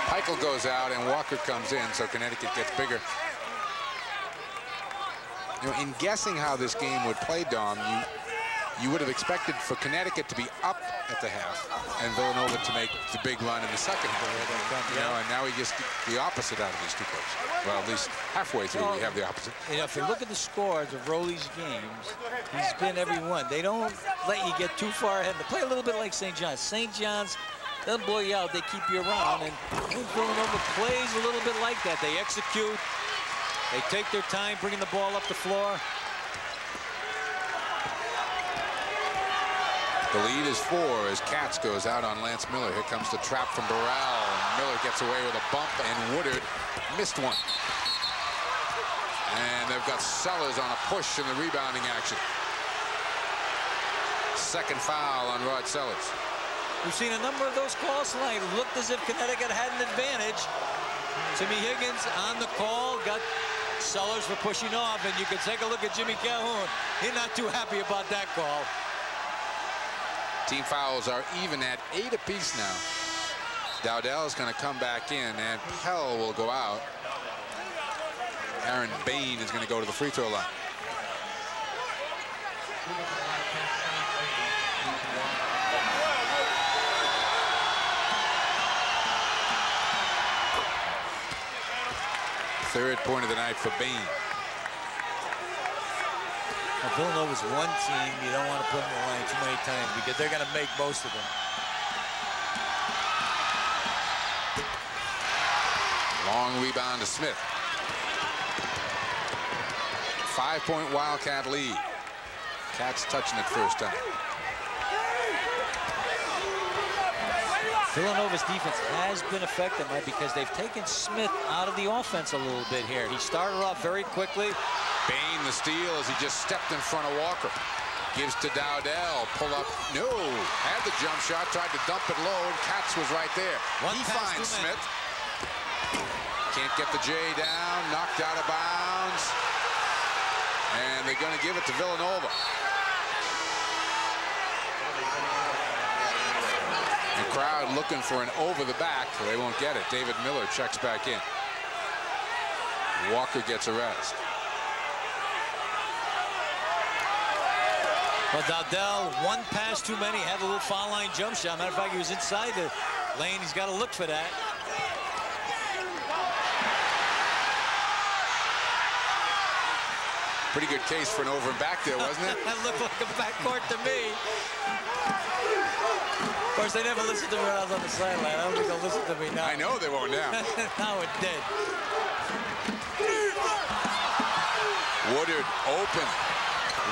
A: Peichel goes out and Walker comes in, so Connecticut gets bigger. You know, in guessing how this game would play, Dom, you would have expected for Connecticut to be up at the half and Villanova to make the big run in the second half. You know, and now we just get the opposite out of these two clubs. Well, at least halfway through, we have the opposite.
D: You know, if you look at the scores of Roley's games, he's been every one. They don't let you get too far ahead. They play a little bit like St. John's. St. John's doesn't blow you out. They keep you around. And Villanova plays a little bit like that. They execute. They take their time bringing the ball up the floor.
A: The lead is 4 as Katz goes out on Lance Miller. Here comes the trap from Burrell. And Miller gets away with a bump, and Woodard missed one. And they've got Sellers on a push in the rebounding action. Second foul on Rod Sellers.
D: We've seen a number of those calls tonight. It looked as if Connecticut had an advantage. Timmy Higgins on the call, got Sellers for pushing off, and you can take a look at Jimmy Calhoun. He's not too happy about that call.
A: Team fouls are even at 8 apiece now. Dowdell is going to come back in, and Pell will go out. Aaron Bain is going to go to the free throw line. Third point of the night for Bain.
D: Well, Villanova's one team you don't want to put in the line too many times because they're going to make most of them.
A: Long rebound to Smith. 5-point Wildcat lead. Cats touching it first time.
D: Villanova's defense has been effective, Mike, because they've taken Smith out of the offense a little bit here. He started off very quickly.
A: Bain the steal as he just stepped in front of Walker. Gives to Dowdell. Pull up. No. Had the jump shot. Tried to dump it low. Katz was right there. He finds Smith. Can't get the J down. Knocked out of bounds. And they're going to give it to Villanova. The crowd looking for an over the back. They won't get it. David Miller checks back in. Walker gets a rest.
D: Well, Dowdell, one pass too many, had a little foul line jump shot. Matter of fact, he was inside the lane. He's got to look for that.
A: Pretty good case for an over and back there, wasn't it?
D: That looked like a backcourt to me. Of course, they never listened to me when I was on the sideline. I don't think they'll listen to me now.
A: I know they won't now.
D: Now it did.
A: Woodard open.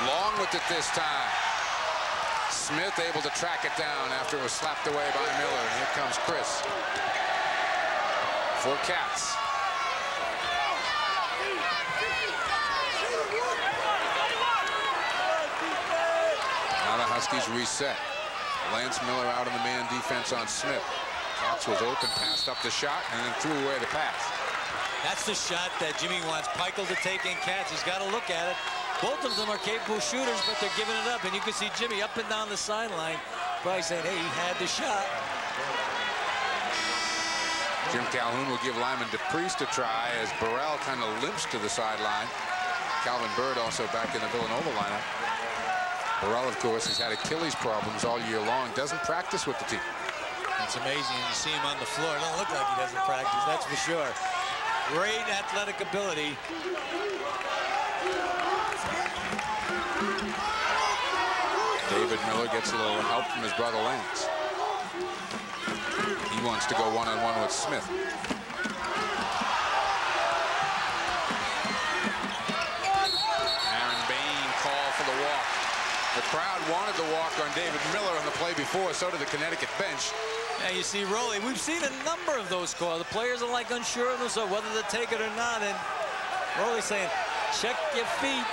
A: Long with it this time. Smith able to track it down after it was slapped away by Miller. And here comes Chris. For Cats. Now the Huskies reset. Lance Miller out in the man defense on Smith. Cats was open, passed up the shot, and then threw away the pass.
D: That's the shot that Jimmy wants Peichel to take in Cats. He's got to look at it. Both of them are capable shooters, but they're giving it up. And you can see Jimmy up and down the sideline, probably saying, hey, he had the shot.
A: Jim Calhoun will give Lyman DePriest a try as Burrell kind of limps to the sideline. Calvin Bird also back in the Villanova lineup. Burrell, of course, has had Achilles problems all year long. Doesn't practice with the team.
D: It's amazing. You see him on the floor. It doesn't look like he doesn't practice, that's for sure. Great athletic ability.
A: David Miller gets a little help from his brother Lance. He wants to go one-on-one with Smith. Aaron Bain call for the walk. The crowd wanted the walk on David Miller on the play before, so did the Connecticut bench.
D: Yeah, you see Roley. We've seen a number of those calls. The players are like unsure of themselves whether to take it or not, and Roley saying, check your feet.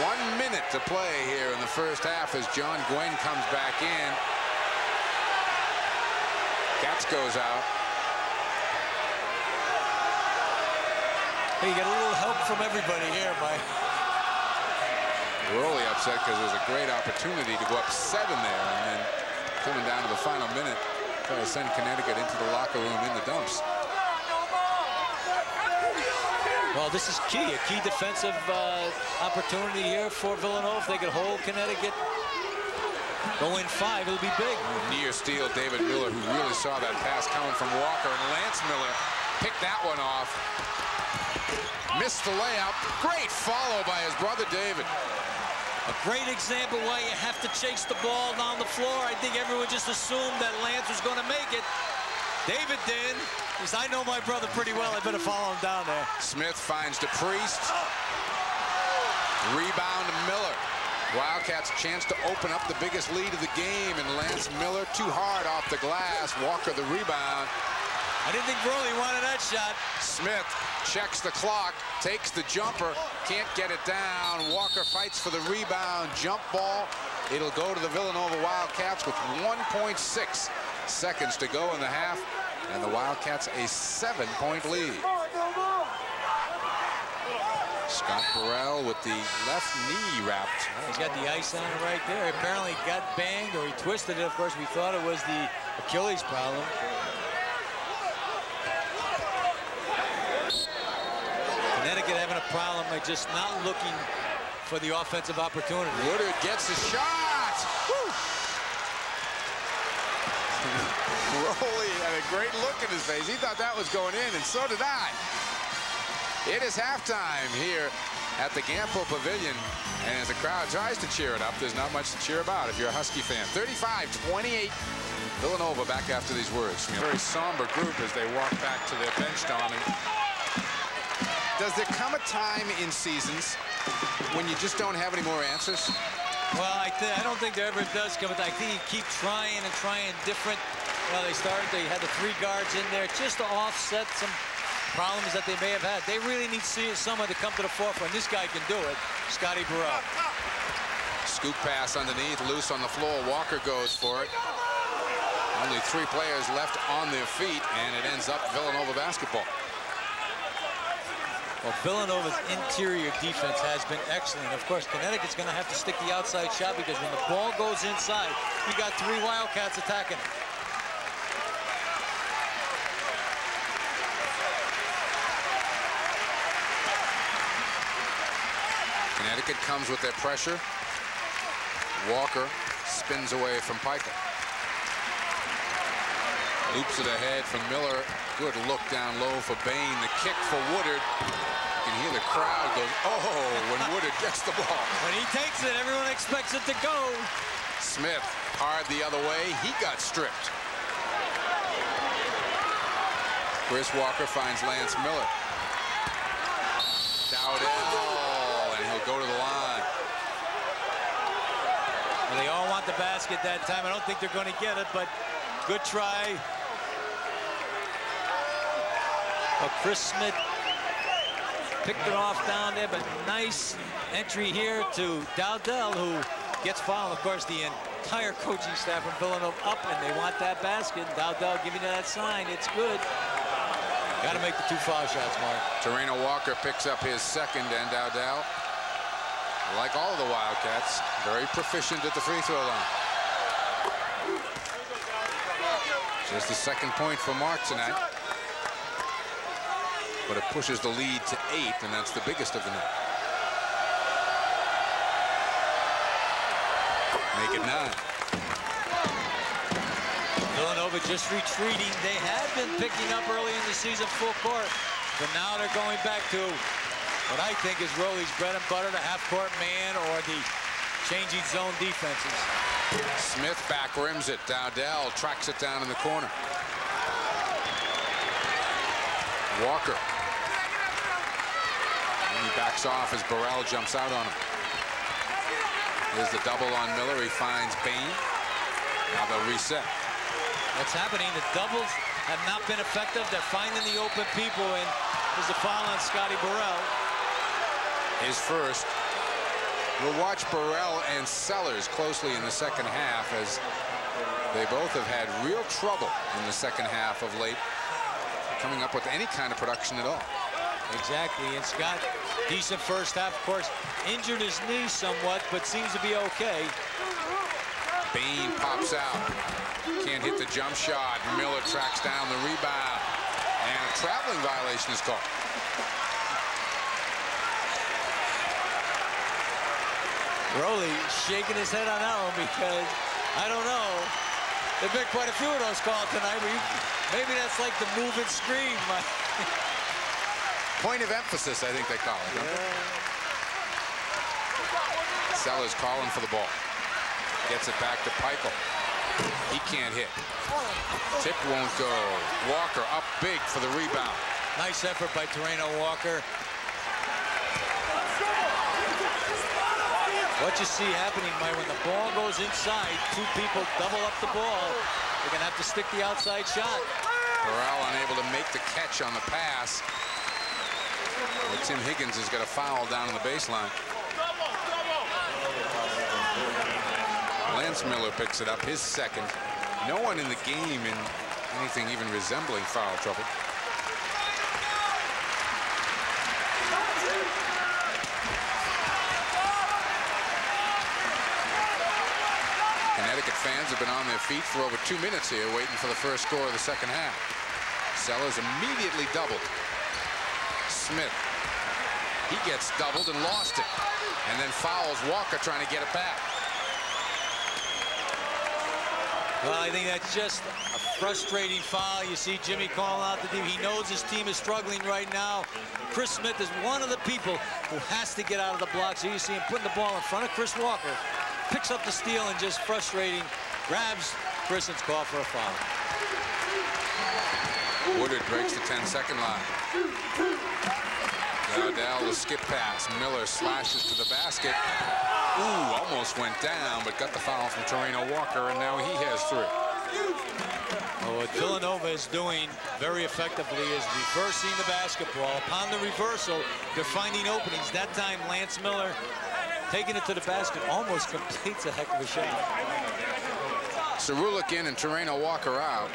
A: 1 minute to play here in the first half as John Gwen comes back in. Cats goes out.
D: Hey, you got a little help from everybody here, Mike.
A: Roley upset because it was a great opportunity to go up 7 there, and then coming down to the final minute, try to send Connecticut into the locker room in the dumps.
D: Well, this is key, a key defensive opportunity here for Villanova. If they could hold Connecticut, go in 5, it'll be big.
A: Near steal, David Miller, who really saw that pass coming from Walker, and Lance Miller picked that one off. Missed the layup. Great follow by his brother David.
D: A great example why you have to chase the ball down the floor. I think everyone just assumed that Lance was going to make it. David did. He said, I know my brother pretty well. I better follow him down there.
A: Smith finds DePriest. Rebound to Miller. Wildcats chance to open up the biggest lead of the game, and Lance Miller too hard off the glass. Walker the rebound.
D: I didn't think Roley wanted that shot.
A: Smith checks the clock, takes the jumper, can't get it down. Walker fights for the rebound, jump ball. It'll go to the Villanova Wildcats with 1.6 seconds to go in the half, and the Wildcats a 7-point lead. Scott Burrell with the left knee wrapped.
D: He's got the ice on it right there. Apparently got banged, or he twisted it. Of course, we thought it was the Achilles problem. Connecticut having a problem by just not looking for the offensive opportunity.
A: Woodard gets a shot. Woo! Roley had a great look in his face. He thought that was going in, and so did I. It is halftime here at the Gampo Pavilion, and as the crowd tries to cheer it up, there's not much to cheer about if you're a Husky fan. 35-28. Villanova back after these words. A very somber group as they walk back to their bench, Don. Does there come a time in seasons when you just don't have any more answers?
D: Well, I don't think there ever does come a time. I think you keep trying and trying different. Well, they had the 3 guards in there just to offset some problems that they may have had. They really need someone to come to the forefront. This guy can do it, Scotty Burrell.
A: Scoop pass underneath, loose on the floor. Walker goes for it. Only 3 players left on their feet, and it ends up Villanova basketball.
D: Well, Villanova's interior defense has been excellent. Of course, Connecticut's going to have to stick the outside shot because when the ball goes inside, you got 3 Wildcats attacking it.
A: Connecticut comes with their pressure. Walker spins away from Peichel. Loops it ahead from Miller. Good look down low for Bain. The kick for Woodard. You can hear the crowd goes, oh, when Woodard gets the ball.
D: When he takes it, everyone expects it to go.
A: Smith hard the other way. He got stripped. Chris Walker finds Lance Miller. Dowdell, and he'll go to the line.
D: Well, they all want want the basket that time. I don't think they're going to get it, but good try. Well, Chris Smith picked it off down there, but nice entry here to Dowdell, who gets fouled. Of course, the entire coaching staff from Villanova up, and they want that basket. Dowdell giving you that sign. It's good. Got to make the 2 foul shots, Mark.
A: Terreno Walker picks up his second, and Dowdell, like all of the Wildcats, very proficient at the free throw line. Just the second point for Mark tonight. But it pushes the lead to 8, and that's the biggest of the night. Make it 9.
D: Villanova just retreating. They had been picking up early in the season full court, but now they're going back to what I think is Roley's bread and butter, the half-court man or the changing zone defenses.
A: Smith back rims it. Dowdell tracks it down in the corner. Walker. And he backs off as Burrell jumps out on him. Here's the double on Miller. He finds Bain. Now they'll reset.
D: What's happening? The doubles have not been effective. They're finding the open people, and there's a foul on Scotty Burrell.
A: His first. We'll watch Burrell and Sellers closely in the second half, as they both have had real trouble in the second half of late, coming up with any kind of production at all.
D: Exactly, and Scott, decent first half, of course, injured his knee somewhat, but seems to be okay.
A: Bain pops out. Can't hit the jump shot. Miller tracks down the rebound. And a traveling violation is called.
D: Roley shaking his head on that one because, I don't know, there've been quite a few of those called tonight, but maybe that's like the move and scream.
A: Point of emphasis, I think they call it. Yeah. Sellers calling for the ball. Gets it back to Peichel. He can't hit. Tip won't go. Walker up big for the rebound.
D: Nice effort by Terreno Walker. What you see happening, Mike, when the ball goes inside, 2 people double up the ball, they're going to have to stick the outside shot.
A: Burrell unable to make the catch on the pass. Well, Tim Higgins has got a foul down on the baseline. Lance Miller picks it up, his second. No one in the game in anything even resembling foul trouble. Connecticut fans have been on their feet for over 2 minutes here, waiting for the first score of the second half. Sellers immediately doubled. Smith, he gets doubled and lost it, and then fouls Walker trying to get it back.
D: Well, I think that's just a frustrating foul. You see Jimmy calling out the team. He knows his team is struggling right now. Chris Smith is one of the people who has to get out of the block. So you see him putting the ball in front of Chris Walker, picks up the steal and just frustrating, grabs Christen's call for a foul.
A: Woodard breaks the 10-second line. Dowdell, the skip pass. Miller slashes to the basket. Ooh, almost went down, but got the foul from Terreno Walker, and now he has 3.
D: Well, what Villanova is doing very effectively is reversing the basketball. Upon the reversal, they're finding openings. That time, Lance Miller taking it to the basket almost completes a heck of a shot.
A: Cerulic in and Terreno Walker out.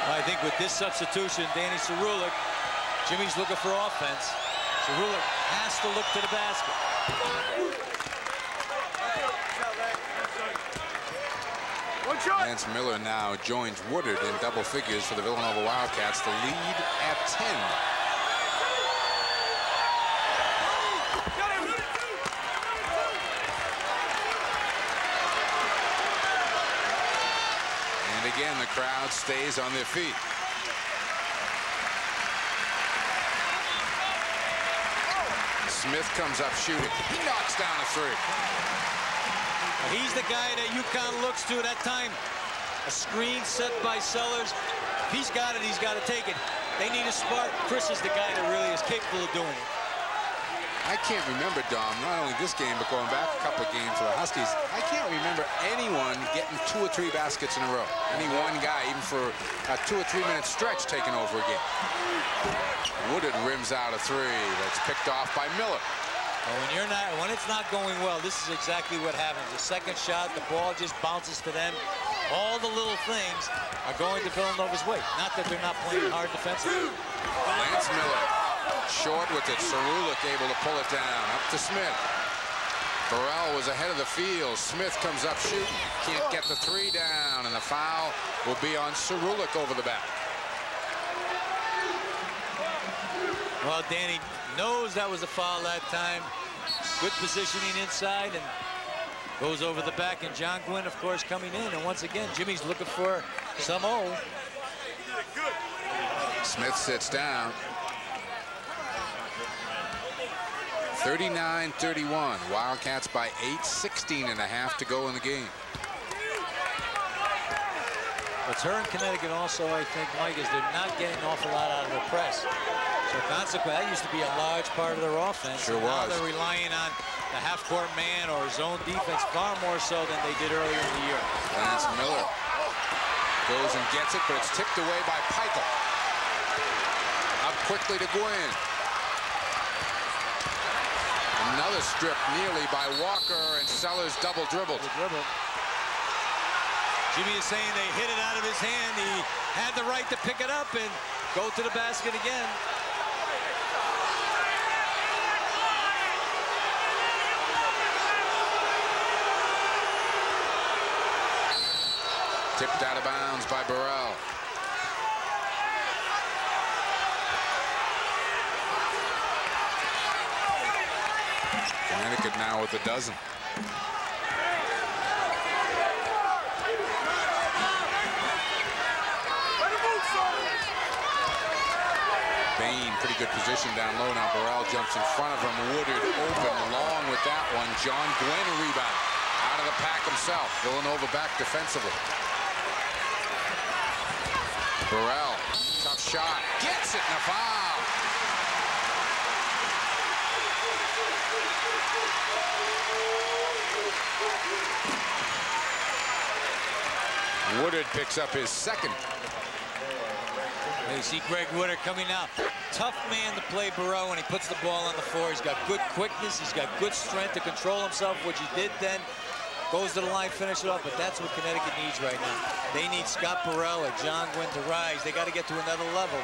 D: I think with this substitution, Danny Cerulic, Jimmy's looking for offense. Cerulic has to look to the basket.
A: Lance Miller now joins Woodard in double figures for the Villanova Wildcats. The lead at 10. And again, the crowd stays on their feet. Smith comes up shooting. He knocks down a 3.
D: He's the guy that UConn looks to that time. A screen set by Sellers. If he's got it, he's got to take it. They need a spark. Chris is the guy that really is capable of doing it.
A: I can't remember, Dom, not only this game, but going back a couple of games for the Huskies, I can't remember anyone getting 2 or 3 baskets in a row. Any one guy, even for a 2 or 3 minute stretch, taking over a game. Woodard rims out a 3. That's picked off by Miller.
D: Well, when it's not going well, this is exactly what happens. The second shot, the ball just bounces to them. All the little things are going to Villanova's way. Not that they're not playing hard defensively.
A: Lance Miller, short with it. Cerulic able to pull it down. Up to Smith. Burrell was ahead of the field. Smith comes up shooting. Can't get the 3 down, and the foul will be on Cerulic over the back.
D: Well, Danny knows that was a foul that time. Good positioning inside and goes over the back. And John Gwynn, of course, coming in. And once again, Jimmy's looking for some O.
A: Smith sits down. 39-31. Wildcats by 8, 16.5 to go in the game.
D: What's hurting Connecticut also, I think, Mike, is they're not getting an awful lot out of their press. So consequently, that used to be a large part of their offense.
A: Sure was.
D: Now they're relying on the half-court man or zone defense far more so than they did earlier in the year.
A: Lance Miller goes and gets it, but it's tipped away by Peichel. Up quickly to Gwynn. Another strip nearly by Walker, and Sellers double dribbled.
D: Jimmy is saying they hit it out of his hand. He had the right to pick it up and go to the basket again.
A: Tipped out of bounds by Burrell. Connecticut now with a dozen. Bain, pretty good position down low now. Burrell jumps in front of him. Woodard open long with that one. John Gwynn a rebound. Out of the pack himself. Villanova back defensively. Burrell, tough shot. Gets it in a foul. Woodard picks up his second.
D: You see Greg Woodard coming out. Tough man to play Burrell when he puts the ball on the floor. He's got good quickness. He's got good strength to control himself, which he did then. Goes to the line, finish it off, but that's what Connecticut needs right now. They need Scott Burrell or John Gwynn to rise. They got to get to another level.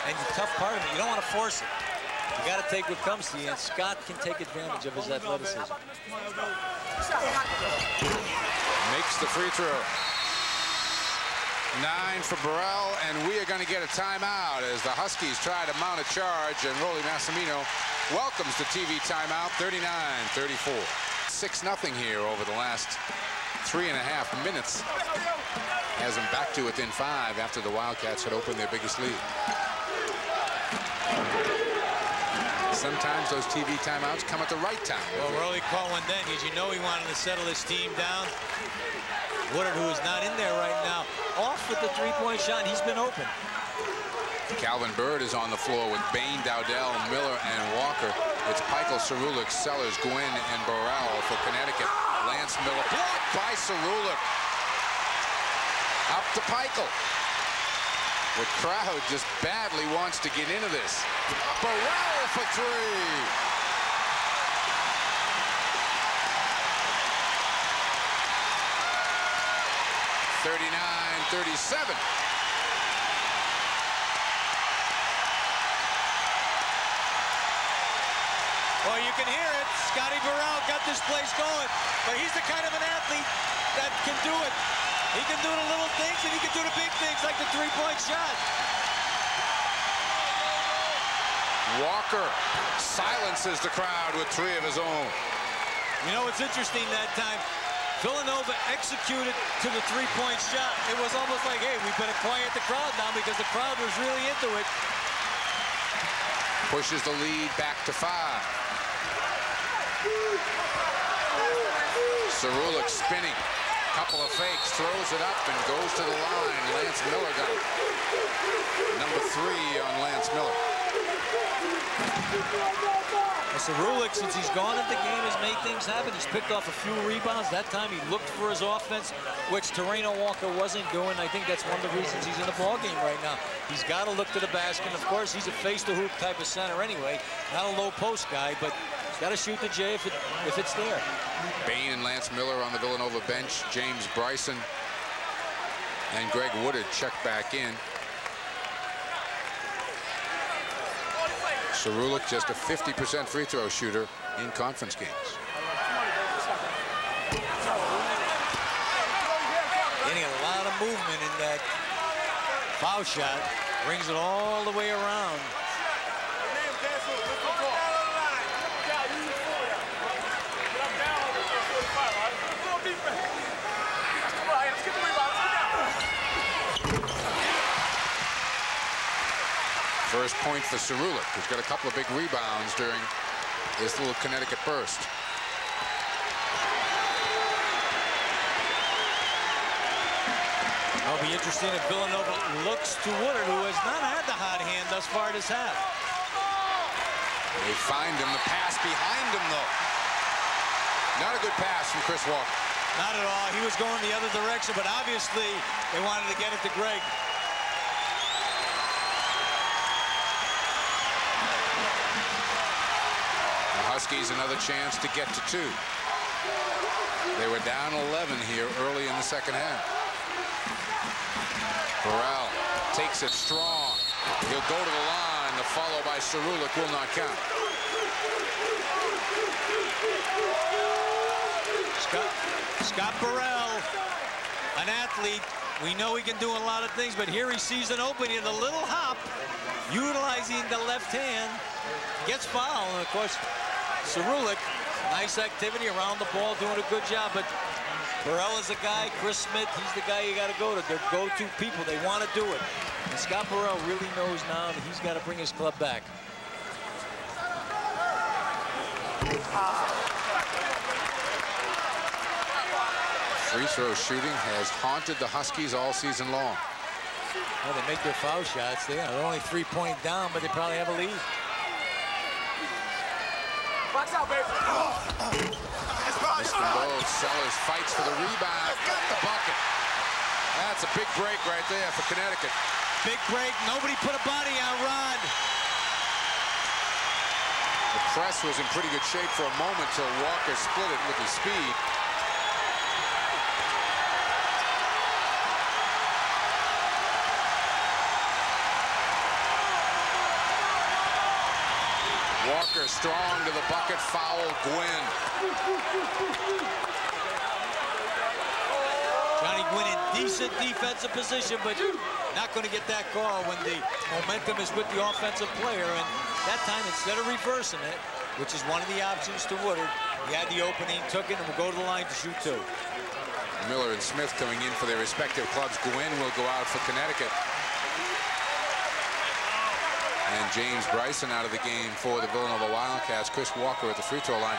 D: And the tough part of it, you don't want to force it. You got to take what comes to you, and Scott can take advantage of his athleticism.
A: Makes the free throw. 9 for Burrell, and we are going to get a timeout as the Huskies try to mount a charge, and Rolly Massimino welcomes the TV timeout. 39-34. 6-0 here over the last 3.5 minutes. Has them back to within 5 after the Wildcats had opened their biggest lead. Sometimes those TV timeouts come at the right time.
D: Well, Rolly called one then because you know he wanted to settle his team down. Woodard, who is not in there right now, off with the three-point shot. He's been open.
A: Calvin Bird is on the floor with Bain, Dowdell, Miller, and Walker. It's Peichel, Cerulic, Sellers, Gwynn, and Burrell for Connecticut. Lance Miller blocked by Cerulic. Up to Peichel. The crowd just badly wants to get into this. Burrell for 3. 39-37.
D: Well, you can hear it. Scotty Burrell got this place going, but he's the kind of an athlete that can do it. He can do the little things, and he can do the big things like the three-point shot.
A: Walker silences the crowd with 3 of his own.
D: You know, it's interesting that time. Villanova executed to the three-point shot. It was almost like, hey, we better quiet the crowd now because the crowd was really into it.
A: Pushes the lead back to 5. Cerulic spinning. Couple of fakes, throws it up and goes to the line. Lance Miller got it. Number 3 on Lance Miller.
D: Cerulic, since he's gone into the game, has made things happen. He's picked off a few rebounds. That time he looked for his offense, which Terreno Walker wasn't doing. I think that's one of the reasons he's in the ball game right now. He's got to look to the basket. And of course, he's a face-to-hoop type of center anyway. Not a low-post guy, but he's got to shoot the J if it's there.
A: Bain and Lance Miller on the Villanova bench. James Bryson and Greg Woodard check back in. Cerulic, just a 50% free throw shooter in conference games.
D: Getting a lot of movement in that foul shot. Brings it all the way around.
A: First point for Cerulic, who's got a couple of big rebounds during his little Connecticut burst.
D: It'll be interesting if Villanova looks to Woodard, who has not had the hot hand thus far this half.
A: They find him. The pass behind him, though. Not a good pass from Chris Walker.
D: Not at all. He was going the other direction, but obviously they wanted to get it to Greg.
A: Huskies another chance to get to 2. They were down 11 here early in the second half. Burrell takes it strong. He'll go to the line. The follow by Cerulic will not count.
D: Scott Burrell, an athlete. We know he can do a lot of things, but here he sees an opening, the little hop, utilizing the left hand, gets fouled, and of course, Cerulic, nice activity around the ball, doing a good job, but Burrell is a guy, Chris Smith, he's the guy you got to go to. They're go-to people. They want to do it. And Scott Burrell really knows now that he's got to bring his club back.
A: Free throw shooting has haunted the Huskies all season long.
D: Well, they make their foul shots. They're only 3-point down, but they probably have a lead.
E: Box out, baby.
A: Mr. Bold, Sellers fights for the rebound. Got the bucket. That's a big break right there for Connecticut.
D: Big break. Nobody put a body on Rod.
A: The press was in pretty good shape for a moment till Walker split it with his speed. Walker strong to the bucket, foul Gwynn.
D: Johnny Gwynn in decent defensive position, but not going to get that call when the momentum is with the offensive player. And that time, instead of reversing it, which is one of the options to Woodard, he had the opening, took it, and will go to the line to shoot 2.
A: Miller and Smith coming in for their respective clubs. Gwynn will go out for Connecticut. And James Bryson out of the game for the Villanova Wildcats. Chris Walker at the free throw line.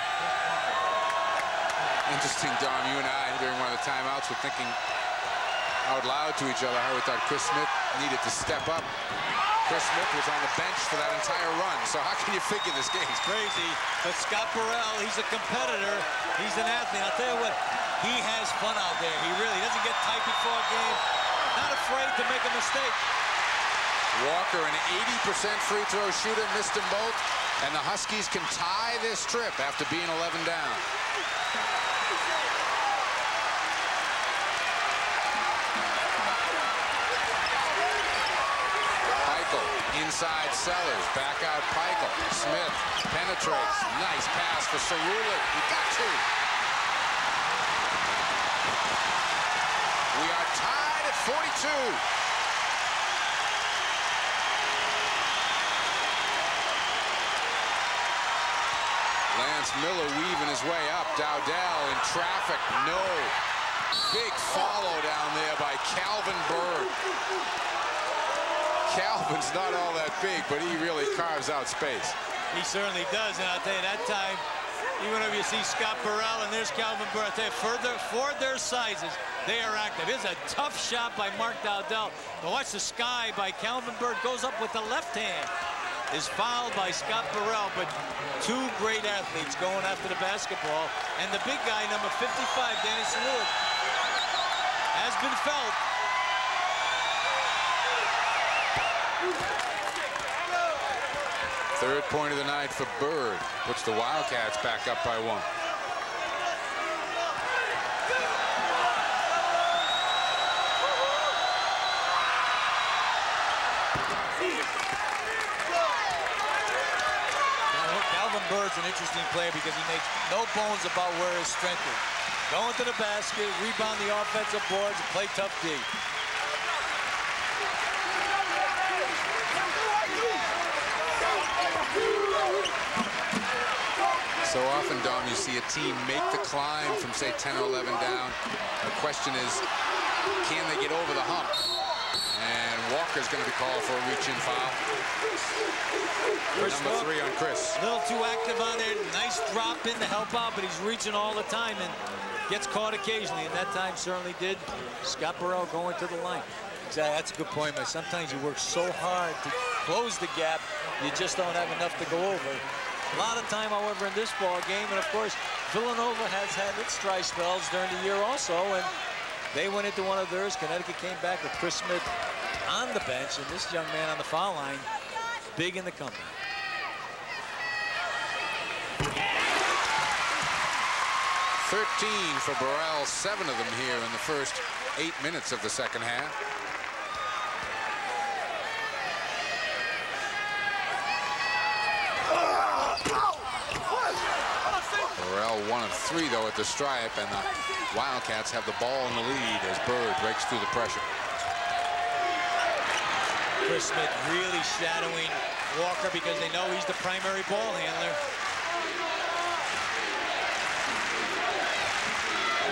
A: Interesting, Dom, you and I during one of the timeouts were thinking out loud to each other how we thought Chris Smith needed to step up. Chris Smith was on the bench for that entire run, so how can you figure this game?
D: It's crazy, but Scott Burrell, he's a competitor. He's an athlete. I'll tell you what, he has fun out there. He really doesn't get tight before a game. Not afraid to make a mistake.
A: Walker, an 80% free throw shooter, missed them both, and the Huskies can tie this trip after being 11 down. Peichel, inside Sellers, back out Peichel. Smith penetrates, nice pass for Cerulic. He got 2. We are tied at 42. Lance Miller weaving his way up. Dowdell in traffic. No. Big follow down there by Calvin Bird. Calvin's not all that big, but he really carves out space.
D: He certainly does, and I'll tell you, that time, even if you see Scott Burrell and there's Calvin Bird, I'll tell you, for their sizes, they are active. It's a tough shot by Mark Dowdell. But watch the sky by Calvin Bird. Goes up with the left hand. is fouled by Scott Burrell, but two great athletes going after the basketball. And the big guy, number 55, Danny Saluik, has been fouled.
A: Third point of the night for Bird. Puts the Wildcats back up by 1.
D: Calvin Bird's an interesting player because he makes no bones about where his strength is. Going to the basket, rebound the offensive boards, and play tough D.
A: So often, Dom, you see a team make the climb from, say, 10 or 11 down. The question is, can they get over the hump? And Walker's going to be called for a reach-in foul. Number 3 on Chris.
D: A little too active on there. Nice drop in to help out, but he's reaching all the time and gets caught occasionally. And that time certainly did. Scott Burrell going to the line. Exactly. That's a good point, man. Sometimes you work so hard to close the gap, you just don't have enough to go over. A lot of time, however, in this ball game, and of course, Villanova has had its dry spells during the year also, and they went into one of theirs. Connecticut came back with Chris Smith on the bench, and this young man on the foul line, big in the comeback.
A: $13 for Burrell, 7 of them here in the first 8 minutes of the second half. Burrell 1 of 3 though at the stripe, and the Wildcats have the ball in the lead as Bird breaks through the pressure.
D: Chris Smith really shadowing Walker because they know he's the primary ball handler.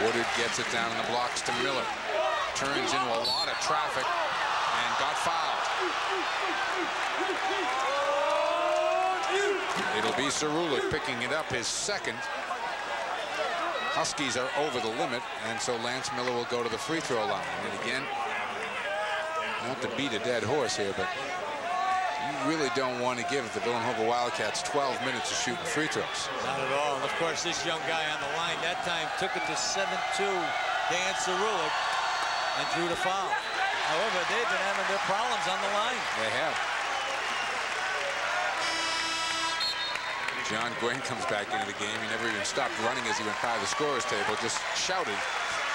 A: Woodard gets it down in the blocks to Miller. Turns into a lot of traffic and got fouled. It'll be Sarulik picking it up, his second. Huskies are over the limit, and so Lance Miller will go to the free throw line. And again, not to beat a dead horse here, but you really don't want to give the Villanova Wildcats 12 minutes of shooting free throws.
D: Not at all. And of course, this young guy on the line that time took it to 7-2, Dan Sarulik, and drew the foul. However, they've been having their problems on the line.
A: They have. John Gwen comes back into the game. He never even stopped running as he went by the scorer's table, just shouted.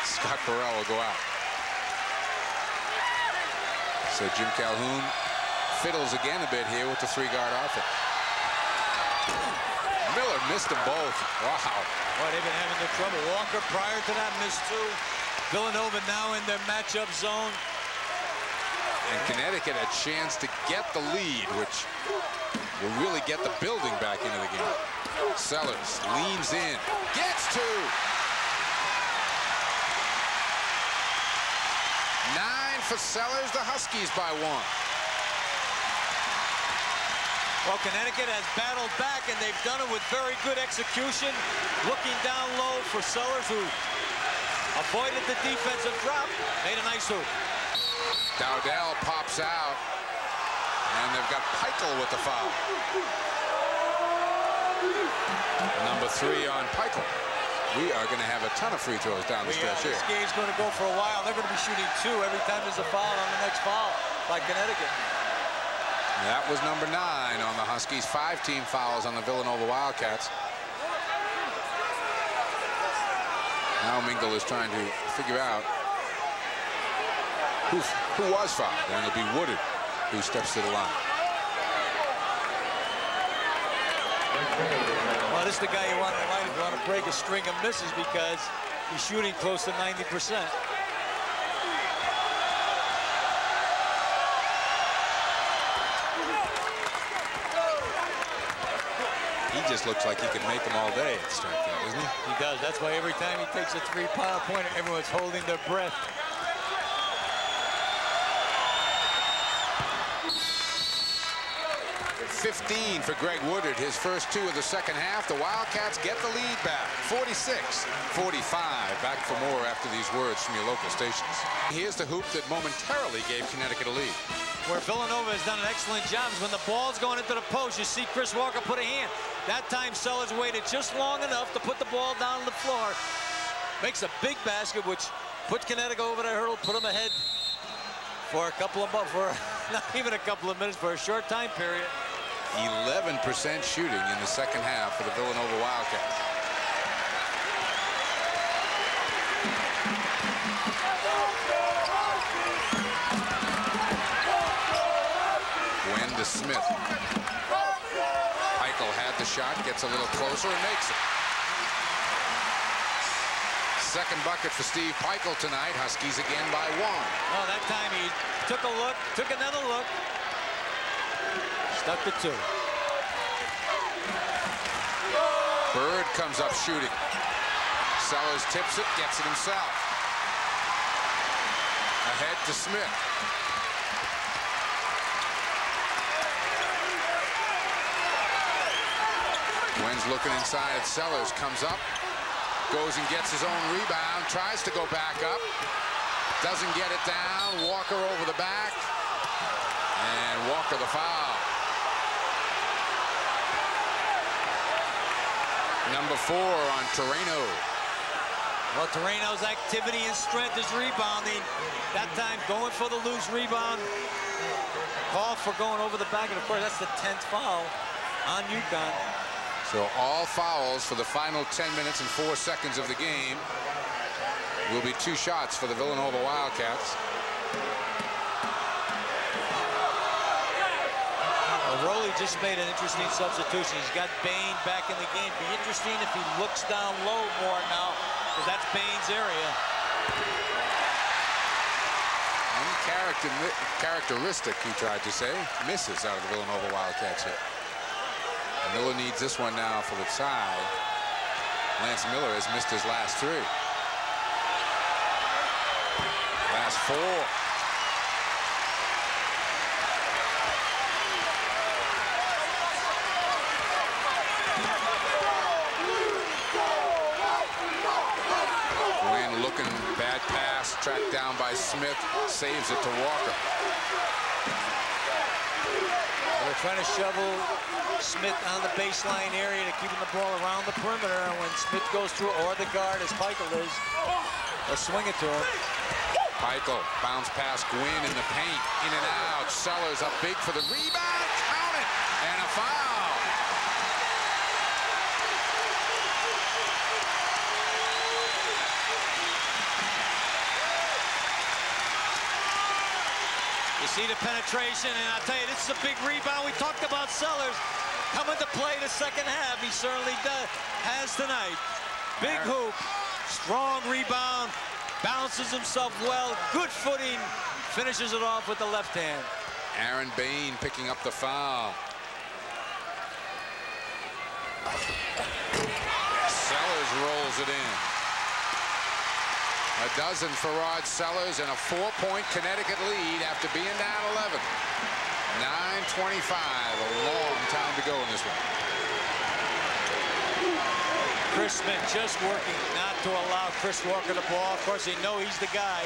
A: Scott Burrell will go out. So Jim Calhoun fiddles again a bit here with the 3-guard offense. Miller missed them both. Wow.
D: Boy, they've been having their trouble. Walker prior to that missed 2. Villanova now in their matchup zone.
A: And Connecticut a chance to get the lead, which will really get the building back into the game. Sellers leans in, gets 2. 9 for Sellers, the Huskies by 1.
D: Well, Connecticut has battled back, and they've done it with very good execution. Looking down low for Sellers, who avoided the defensive drop, made a nice hoop.
A: Dowdell pops out, and they've got Peichel with the foul. Number 3 on Peichel. We are going to have a ton of free throws down the stretch here.
D: This game's going to go for a while. They're going to be shooting 2 every time there's a foul on the next foul by Connecticut.
A: That was number 9 on the Huskies. 5 team fouls on the Villanova Wildcats. Now Mingle is trying to figure out who was fouled, and it'll be Woodard who steps to the line.
D: Well, this is the guy you want on the line if you want to break a string of misses because he's shooting close to 90%.
A: He just looks like he could make them all day at the strike there, doesn't he?
D: He does. That's why every time he takes a 3-pointer, everyone's holding their breath.
A: 15 for Greg Woodard, his first 2 of the second half. The Wildcats get the lead back, 46-45. Back for more after these words from your local stations. Here's the hoop that momentarily gave Connecticut a lead.
D: Where Villanova has done an excellent job is when the ball's going into the post, you see Chris Walker put a hand. That time Sellers waited just long enough to put the ball down on the floor. Makes a big basket, which puts Connecticut over the hurdle, put them ahead for not even a couple of minutes, for a short time period.
A: 11% shooting in the second half for the Villanova Wildcats. Gwen to Smith. Peichel had the shot, gets a little closer and makes it. Second bucket for Steve Peichel tonight. Huskies again by 1.
D: Oh, that time he took a look, took another look. Stuck to 2.
A: Bird comes up shooting. Sellers tips it, gets it himself. Ahead to Smith. Gwen's looking inside at Sellers, comes up. Goes and gets his own rebound, tries to go back up, doesn't get it down. Walker over the back, and Walker the foul. Number 4 on Torreno.
D: Well, Torreno's activity and strength is rebounding. That time going for the loose rebound. Call for going over the back, and of course that's the 10th foul on UConn.
A: So all fouls for the final 10 minutes and 4 seconds of the game will be 2 shots for the Villanova Wildcats.
D: Well, Rowley just made an interesting substitution. He's got Bain back in the game. Be interesting if he looks down low more now, because that's Bain's area.
A: Uncharacteristic, he tried to say. Misses out of the Villanova Wildcats here. Miller needs this one now for the tie. Lance Miller has missed his last 3. Last 4. Gwen looking, bad pass, tracked down by Smith, saves it to Walker.
D: They're trying to shovel Smith on the baseline area to keeping the ball around the perimeter, and when Smith goes through, or the guard as Peichel is, they'll swing it to him.
A: Peichel, bounce pass, Gwynn in the paint, in and out. Sellers up big for the rebound, count it, and a foul.
D: You see the penetration, and I'll tell you, this is a big rebound. We talked about Sellers coming to play the second half. He certainly has tonight. Big hoop, strong rebound, bounces himself well, good footing, finishes it off with the left hand.
A: Aaron Bain picking up the foul. Sellers rolls it in. A dozen for Rod Sellers and a 4-point Connecticut lead after being down 11. 9:25, a long time to go in this one.
D: Chris Smith just working not to allow Chris Walker the ball. Of course, they know he's the guy.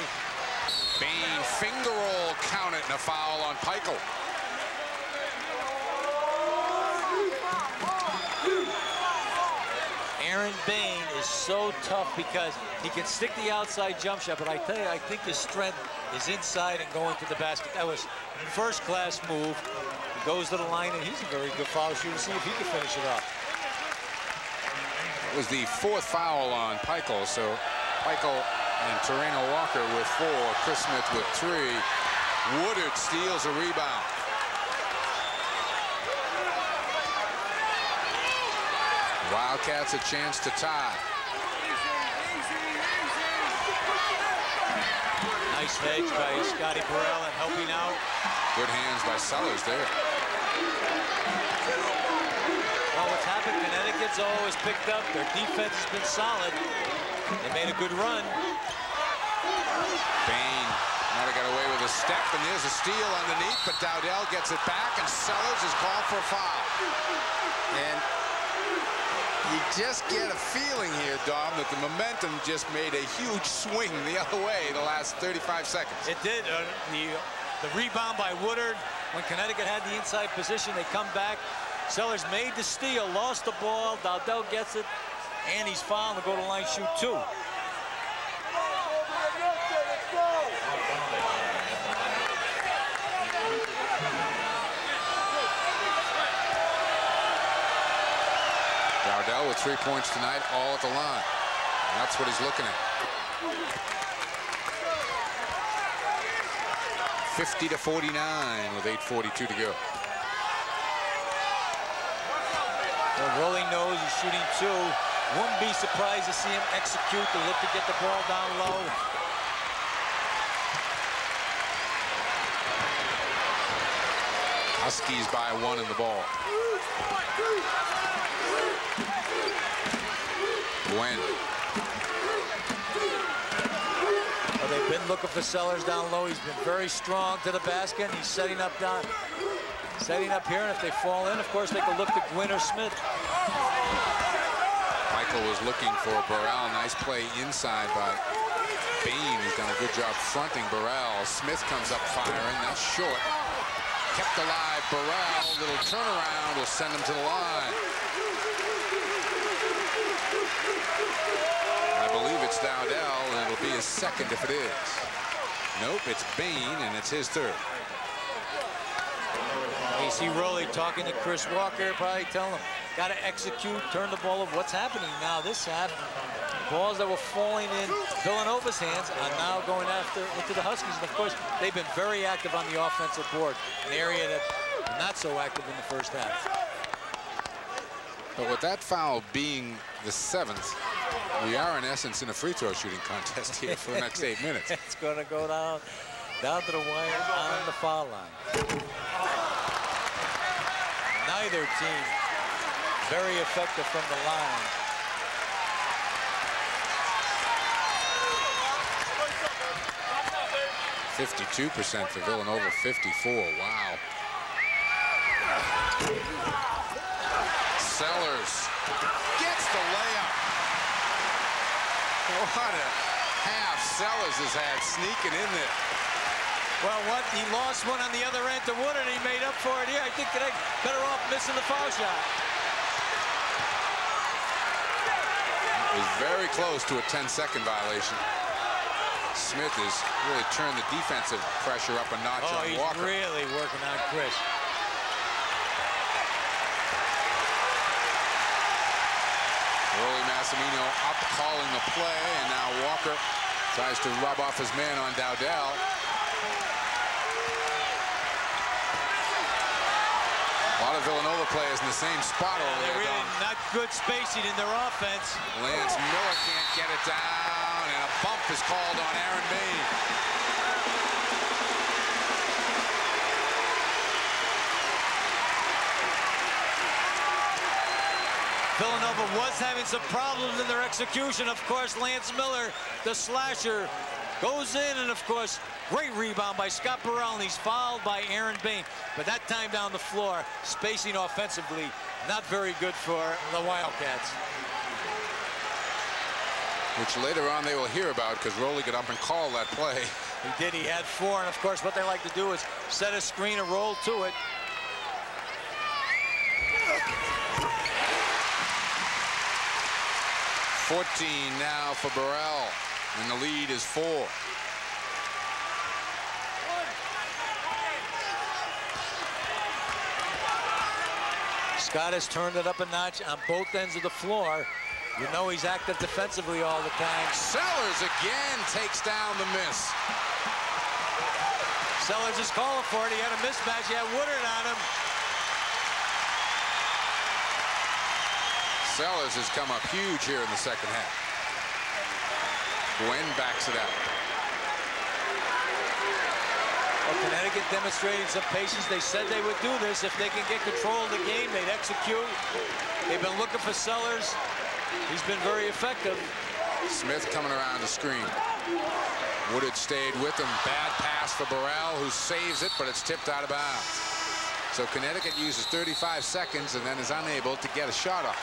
A: Bain finger roll, count it, and a foul on Peichel.
D: Aaron Bain is so tough because he can stick the outside jump shot, but I tell you, I think his strength is inside and going to the basket. That was first-class move. He goes to the line, and he's a very good foul shooter. See if he can finish it off.
A: It was the 4th foul on Peichel, so Peichel and Torreno Walker with 4, Chris Smith with 3. Woodard steals a rebound. Wildcats a chance to tie.
D: Nice hedge by Scotty Burrell and helping out.
A: Good hands by Sellers there.
D: Well, what's happened, Connecticut's always picked up. Their defense has been solid. They made a good run.
A: Bain might have got away with a step, and there's a steal underneath, but Dowdell gets it back, and Sellers is called for a foul. And you just get a feeling here, Dom, that the momentum just made a huge swing the other way the last 35 seconds.
D: It did. The rebound by Woodard, when Connecticut had the inside position, they come back. Sellers made the steal, lost the ball. Dowdell gets it, and he's fouled to go to line, shoot 2.
A: Dowdell with 3 points tonight, all at the line. And that's what he's looking at. 50-49 with 8:42 to go.
D: Well, Rolly knows he's shooting 2. Wouldn't be surprised to see him execute to look to get the ball down low.
A: Huskies by 1 in the ball. Gwen.
D: Well, they've been looking for Sellers down low. He's been very strong to the basket. He's setting up down, setting up here, and if they fall in, of course, they can look to Gwynn or Smith.
A: Michael was looking for Burrell. Nice play inside by Bain. He's done a good job fronting Burrell. Smith comes up firing. That's short. Kept alive. Burrell, little turnaround will send him to the line. I believe it's Dowdell, and it'll be his second if it is. Nope, it's Bain, and it's his third.
D: You see Rolly talking to Chris Walker, probably telling him, got to execute, turn the ball over. What's happening now this half? Balls that were falling in Villanova's hands are now going into the Huskies. And of course, they've been very active on the offensive board, an area that not so active in the first half.
A: But with that foul being the 7th, we are in essence in a free throw shooting contest here for the next 8 minutes.
D: It's going to go down to the wire on the foul line. Neither team very effective from the line.
A: %52% for Villanova, 54. Wow. Sellers gets the layup. What a half Sellers has had sneaking in there.
D: Well, he lost one on the other end to Woodard. He made up for it here. I think they're better off missing the foul shot.
A: It was very close to a 10-second violation. Smith has really turned the defensive pressure up a notch on Walker.
D: Oh, he's really working on Chris.
A: Rolly Massimino up calling the play, and now Walker tries to rub off his man on Dowdell. A lot of Villanova players in the same spot over there.
D: Really not good spacing in their offense.
A: Lance Miller can't get it down, and a bump is called on Aaron Bain.
D: Villanova was having some problems in their execution. Of course, Lance Miller, the slasher, goes in, and of course, great rebound by Scott Burrell, and he's fouled by Aaron Bain. But that time down the floor, spacing offensively, not very good for the Wildcats.
A: Which later on they will hear about, because Rolly got up and called that play.
D: He did. He had 4, and of course, what they like to do is set a screen and roll to it.
A: $14 now for Burrell, and the lead is 4.
D: Scott has turned it up a notch on both ends of the floor. You know he's active defensively all the time.
A: Sellers again takes down the miss.
D: Sellers is calling for it. He had a mismatch. He had Woodard on him.
A: Sellers has come up huge here in the second half. Gwen backs it out.
D: Well, Connecticut demonstrating some patience. They said they would do this. If they can get control of the game, they'd execute. They've been looking for Sellers. He's been very effective.
A: Smith coming around the screen. Woodard stayed with him. Bad pass for Burrell, who saves it, but it's tipped out of bounds. So Connecticut uses 35 seconds and then is unable to get a shot off.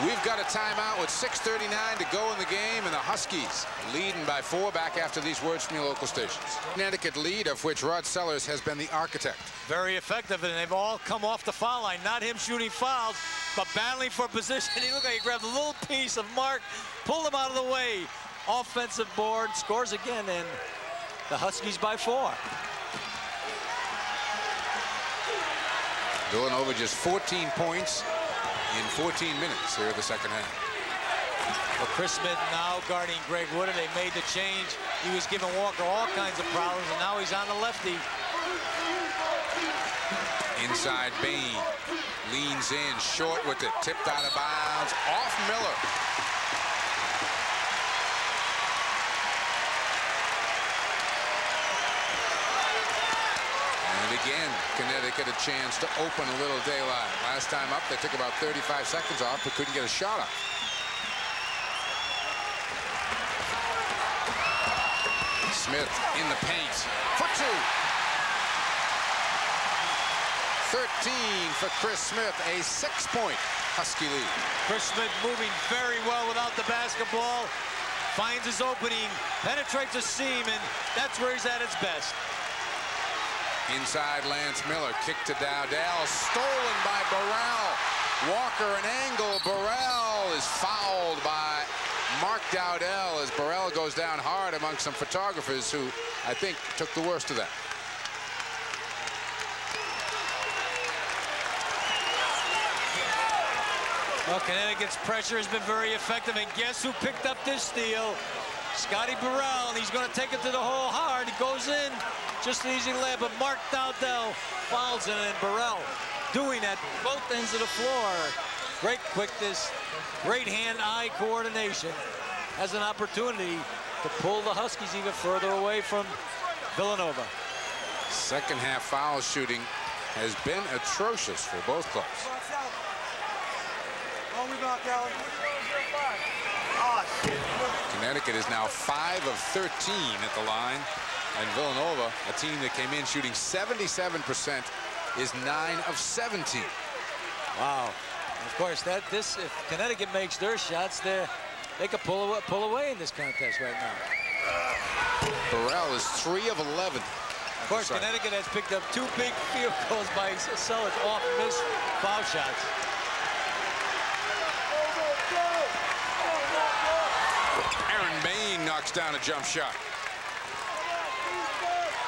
A: We've got a timeout with 6:39 to go in the game, and the Huskies leading by 4 back after these words from your local stations. Connecticut lead, of which Rod Sellers has been the architect.
D: Very effective, and they've all come off the foul line. Not him shooting fouls, but battling for position. He looked like he grabbed a little piece of Mark, pulled him out of the way. Offensive board, scores again, and the Huskies by 4.
A: Villanova just 14 points in 14 minutes here in the second half.
D: Well, Chris Smith now guarding Greg Woodard. They made the change. He was giving Walker all kinds of problems, and now he's on the lefty.
A: Inside Bain. Leans in, short with it. Tipped out of bounds. Off Miller. Again, Connecticut a chance to open a little daylight. Last time up, they took about 35 seconds off, but couldn't get a shot off. Smith in the paint for 2. 13 for Chris Smith, a 6-point Husky lead.
D: Chris Smith moving very well without the basketball. Finds his opening, penetrates a seam, and that's where he's at his best.
A: Inside Lance Miller, kick to Dowdell, stolen by Burrell. Walker an angle, Burrell is fouled by Mark Dowdell as Burrell goes down hard among some photographers who I think took the worst of that.
D: Well, Connecticut's pressure has been very effective, and guess who picked up this steal? Scotty Burrell, and he's going to take it to the hole hard. He goes in, just an easy layup, but Mark Dowdell fouls it, and Burrell doing at both ends of the floor. Great quickness, great hand-eye coordination. Has an opportunity to pull the Huskies even further away from Villanova.
A: Second half foul shooting has been atrocious for both clubs. Connecticut is now 5 of 13 at the line, and Villanova, a team that came in shooting 77%, is 9 of 17.
D: Wow. And of course, if Connecticut makes their shots, they could pull away in this contest right now.
A: Burrell is 3 of 11.
D: Of course, Connecticut has picked up 2 big field goals by Sellers off missed foul shots.
A: Bain knocks down a jump shot.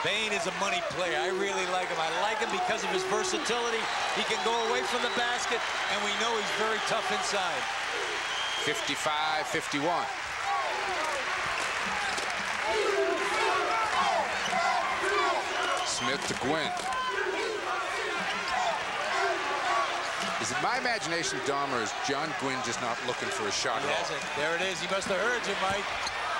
D: Bain is a money player. I really like him. I like him because of his versatility. He can go away from the basket, and we know he's very tough inside.
A: 55-51. Smith to Gwynn. Is it my imagination, Dahmer, is John Gwynn just not looking for a shot at all?
D: There it is. He must have heard you, Mike.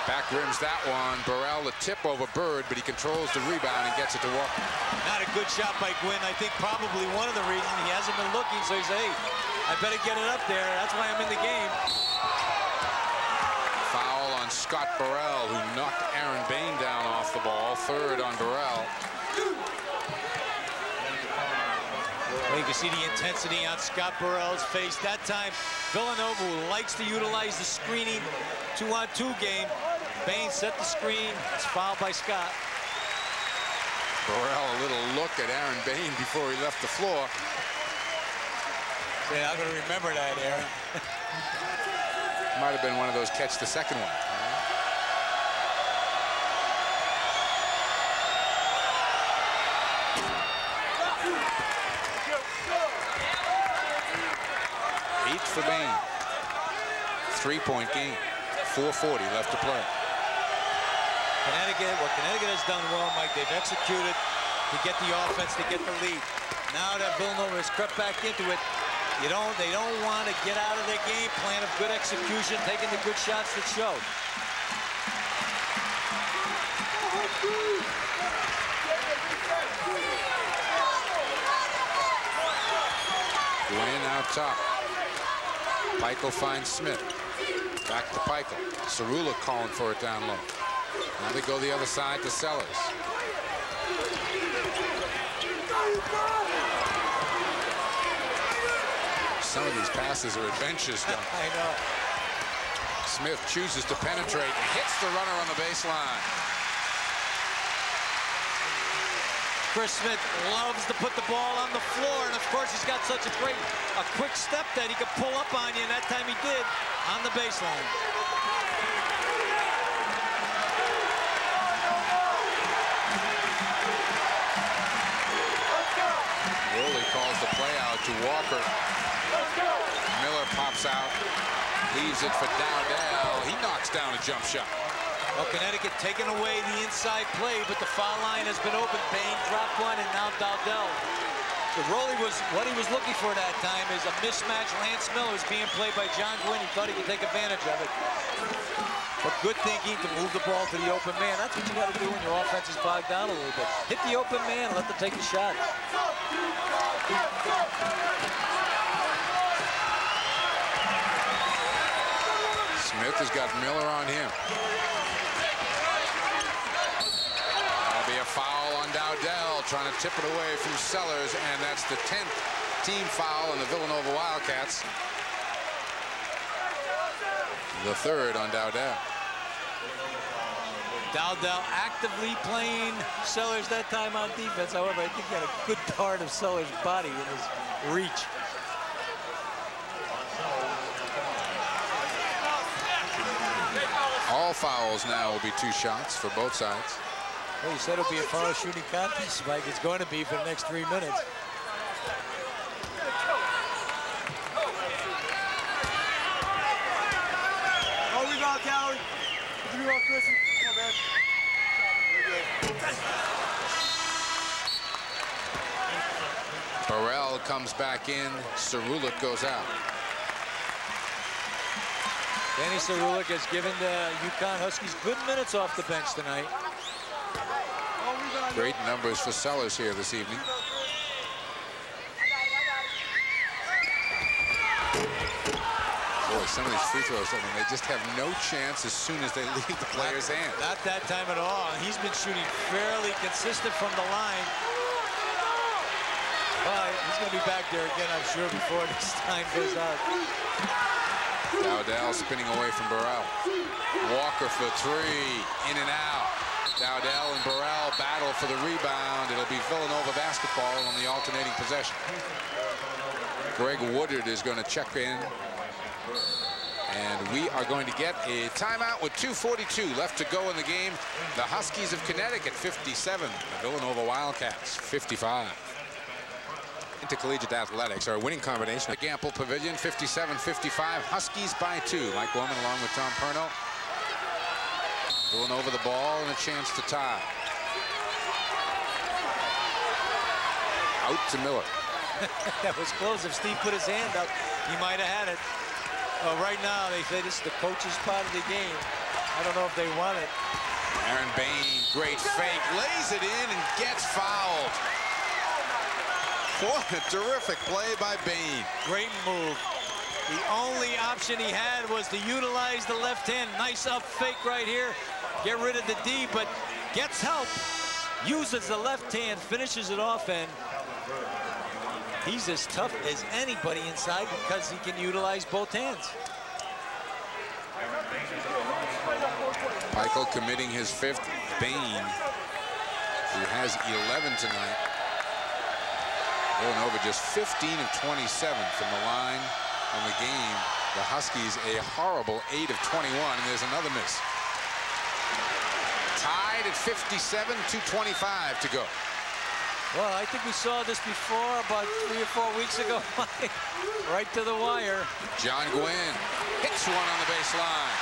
A: Back rims that one. Burrell the tip over Bird, but he controls the rebound and gets it to Walker.
D: Not a good shot by Gwynn. I think probably one of the reasons he hasn't been looking, so he's, hey, I better get it up there. That's why I'm in the game.
A: Foul on Scott Burrell, who knocked Aaron Bain down off the ball. Third on Burrell.
D: Well, you can see the intensity on Scott Burrell's face. That time, Villanova, who likes to utilize the screening 2-on-2 game. Bain set the screen. It's fouled by Scott.
A: Burrell a little look at Aaron Bain before he left the floor.
D: Yeah, I'm going to remember that, Aaron.
A: Might have been one of those catch the second one. For Bain. 3-point game. 4:40 left to play.
D: Connecticut, what Connecticut has done well, Mike, they've executed to get the offense, to get the lead. Now that Villanova has crept back into it, they don't want to get out of their game plan of good execution, taking the good shots that show.
A: Gwynn out top. Michael finds Smith. Back to Peichel. Cerullo calling for it down low. Now they go the other side to Sellers. Some of these passes are adventures, though.
D: I know.
A: Smith chooses to penetrate and hits the runner on the baseline.
D: Chris Smith loves to put the ball on the floor, and of course he's got such a quick step that he could pull up on you, and that time he did on the baseline.
A: Roley calls the play out to Walker. Miller pops out, leaves it for Dowdell. He knocks down a jump shot.
D: Well, Connecticut taking away the inside play, but the foul line has been open. Bain dropped one, and now Dowdell. So Roley what he was looking for that time is a mismatch. Lance Miller is being played by John Gwynn. He thought he could take advantage of it. But good thinking to move the ball to the open man. That's what you got to do when your offense is bogged down a little bit. Hit the open man, let them take the shot.
A: Smith has got Miller on him. That'll be a foul on Dowdell, trying to tip it away from Sellers, and that's the 10th team foul on the Villanova Wildcats. The 3rd on Dowdell.
D: Dowdell actively playing Sellers that time on defense. However, I think he had a good part of Sellers' body in his reach.
A: All fouls now will be 2 shots for both sides.
D: Well, you said it'll be a foul shooting contest, Mike. It's going to be for the next 3 minutes.
E: Oh, we got Cali. We got Chrissy. Come on, man.
A: Burrell comes back in. Cerullo goes out.
D: Danny Cerullo has given the UConn Huskies good minutes off the bench tonight.
A: Great numbers for Sellers here this evening. Boy, some of these free throws, I mean, they just have no chance as soon as they leave the player's hand.
D: Not that time at all. He's been shooting fairly consistent from the line. But he's going to be back there again, I'm sure, before this time goes out.
A: Dowdell spinning away from Burrell. Walker for 3, in and out. Dowdell and Burrell battle for the rebound. It'll be Villanova basketball on the alternating possession. Greg Woodard is going to check in. And we are going to get a timeout with 2:42 left to go in the game. The Huskies of Connecticut 57, the Villanova Wildcats 55. Intercollegiate athletics are a winning combination. The Gamble Pavilion 57-55. Huskies by 2. Mike Gorman along with Tom Perno. Villanova the ball and a chance to tie. Out to Miller.
D: That was close. If Steve put his hand up, he might have had it. Right now, they say this is the coach's part of the game. I don't know if they want it.
A: Aaron Bain, great fake, lays it in and gets fouled. What a terrific play by Bain.
D: Great move. The only option he had was to utilize the left hand. Nice up fake right here. Get rid of the D, but gets help. Uses the left hand, finishes it off, and he's as tough as anybody inside because he can utilize both hands.
A: Michael committing his 5th. Bain, who has 11 tonight. Villanova just 15 of 27 from the line on the game. The Huskies a horrible 8 of 21, and there's another miss. Tied at 57, 2:25 to go.
D: Well, I think we saw this before about 3 or 4 weeks ago. Right to the wire.
A: John Gwynn hits one on the baseline.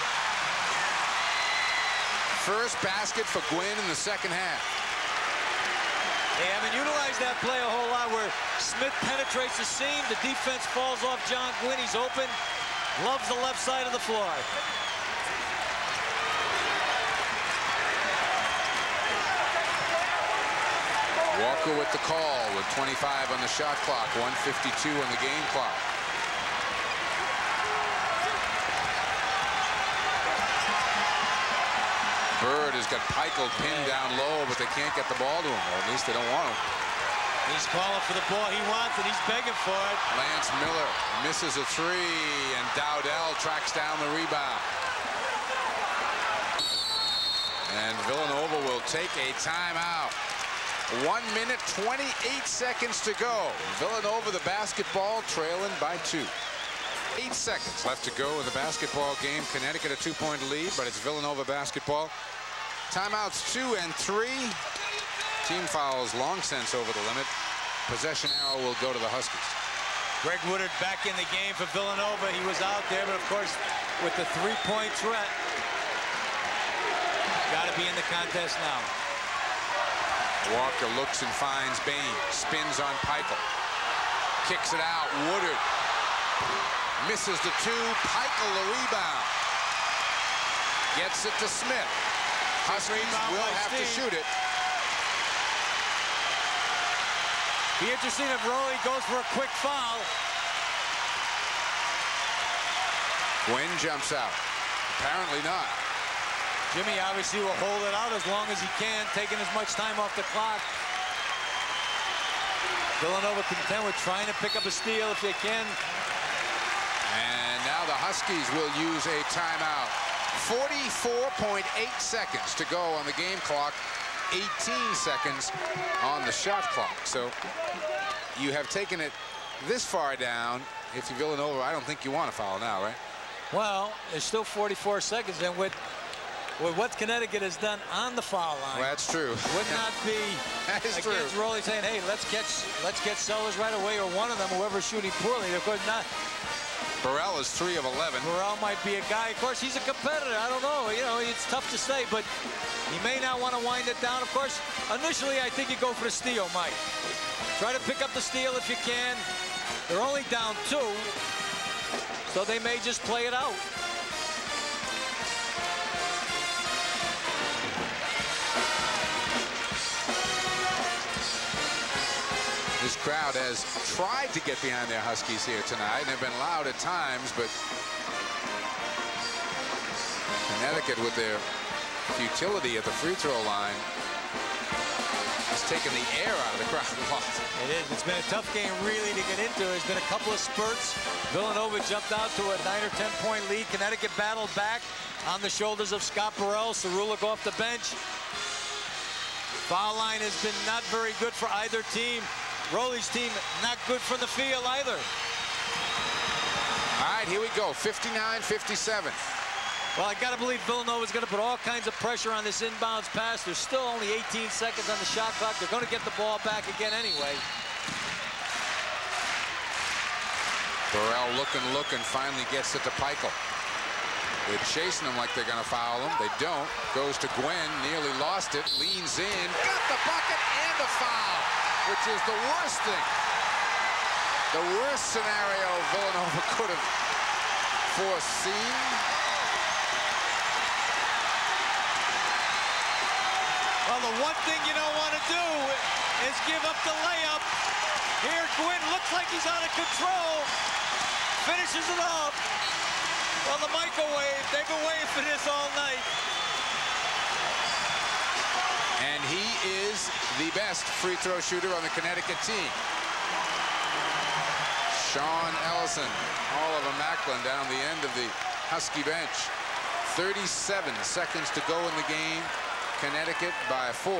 A: First basket for Gwynn in the second half.
D: They haven't utilized that play a whole lot where Smith penetrates the seam. The defense falls off John Gwynn. He's open. Loves the left side of the floor.
A: Walker with the call with 25 on the shot clock, 1:52 on the game clock. has got Peichel pinned down low, but they can't get the ball to him, or at least they don't want him.
B: He's calling for the ball he wants, and he's begging for it.
A: Lance Miller misses a three, and Dowdell tracks down the rebound. And Villanova will take a timeout. 1 minute, 28 seconds to go. Villanova, the basketball, trailing by 2. 8 seconds left to go in the basketball game. Connecticut a 2-point lead, but it's Villanova basketball. Timeouts 2 and 3. Team fouls long since over the limit. Possession arrow will go to the Huskies.
B: Greg Woodard back in the game for Villanova. He was out there, but of course, with the 3-point threat, got to be in the contest now.
A: Walker looks and finds Bain. Spins on Peichel. Kicks it out. Woodard misses the 2. Peichel the rebound. Gets it to Smith. Huskies will have to shoot it.
B: Be interesting if Rowley goes for a quick foul.
A: Gwynn jumps out. Apparently not.
B: Jimmy obviously will hold it out as long as he can, taking as much time off the clock. Villanova content with trying to pick up a steal if they can.
A: And now the Huskies will use a timeout. 44.8 seconds to go on the game clock. 18 seconds on the shot clock. So you have taken it this far down. If you're Villanova, I don't think you want to foul now, right?
B: Well, there's still 44 seconds, and with what Connecticut has done on the foul line,
A: well, that's true.
B: Would not be
A: that is
B: against
A: true.
B: Rowley saying, "Hey, let's get Sellers right away," or one of them, whoever's shooting poorly. Of course, not.
A: Burrell is 3 of 11.
B: Burrell might be a guy. Of course, he's a competitor. I don't know. You know, it's tough to say, but he may not want to wind it down. Of course, initially, I think you go for the steal, Mike. Try to pick up the steal if you can. They're only down 2, so they may just play it out.
A: This crowd has tried to get behind their Huskies here tonight, and they've been loud at times, but Connecticut, with their futility at the free throw line, has taken the air out of the crowd a lot.
B: It is. It's been a tough game really to get into. There's been a couple of spurts. Villanova jumped out to a 9 or 10-point lead. Connecticut battled back on the shoulders of Scott Burrell. Cerulic off the bench. Foul line has been not very good for either team. Rowley's team not good from the field either.
A: All right, here we go. 59-57.
B: Well, I got to believe Villanova's going to put all kinds of pressure on this inbounds pass. There's still only 18 seconds on the shot clock. They're going to get the ball back again anyway.
A: Burrell looking, finally gets it to Peichel. They're chasing him like they're going to foul him. They don't. Goes to Gwynn, nearly lost it, leans in, got the bucket and the foul, which is the worst thing. The worst scenario Villanova could have foreseen.
B: Well, the one thing you don't want to do is give up the layup. Here, Gwynn looks like he's out of control. Finishes it off. Well, the microwave, they've been waiting for this all night.
A: And he is the best free throw shooter on the Connecticut team. Sean Ellison, Oliver Macklin down the end of the Husky bench. 37 seconds to go in the game. Connecticut by 4. 5.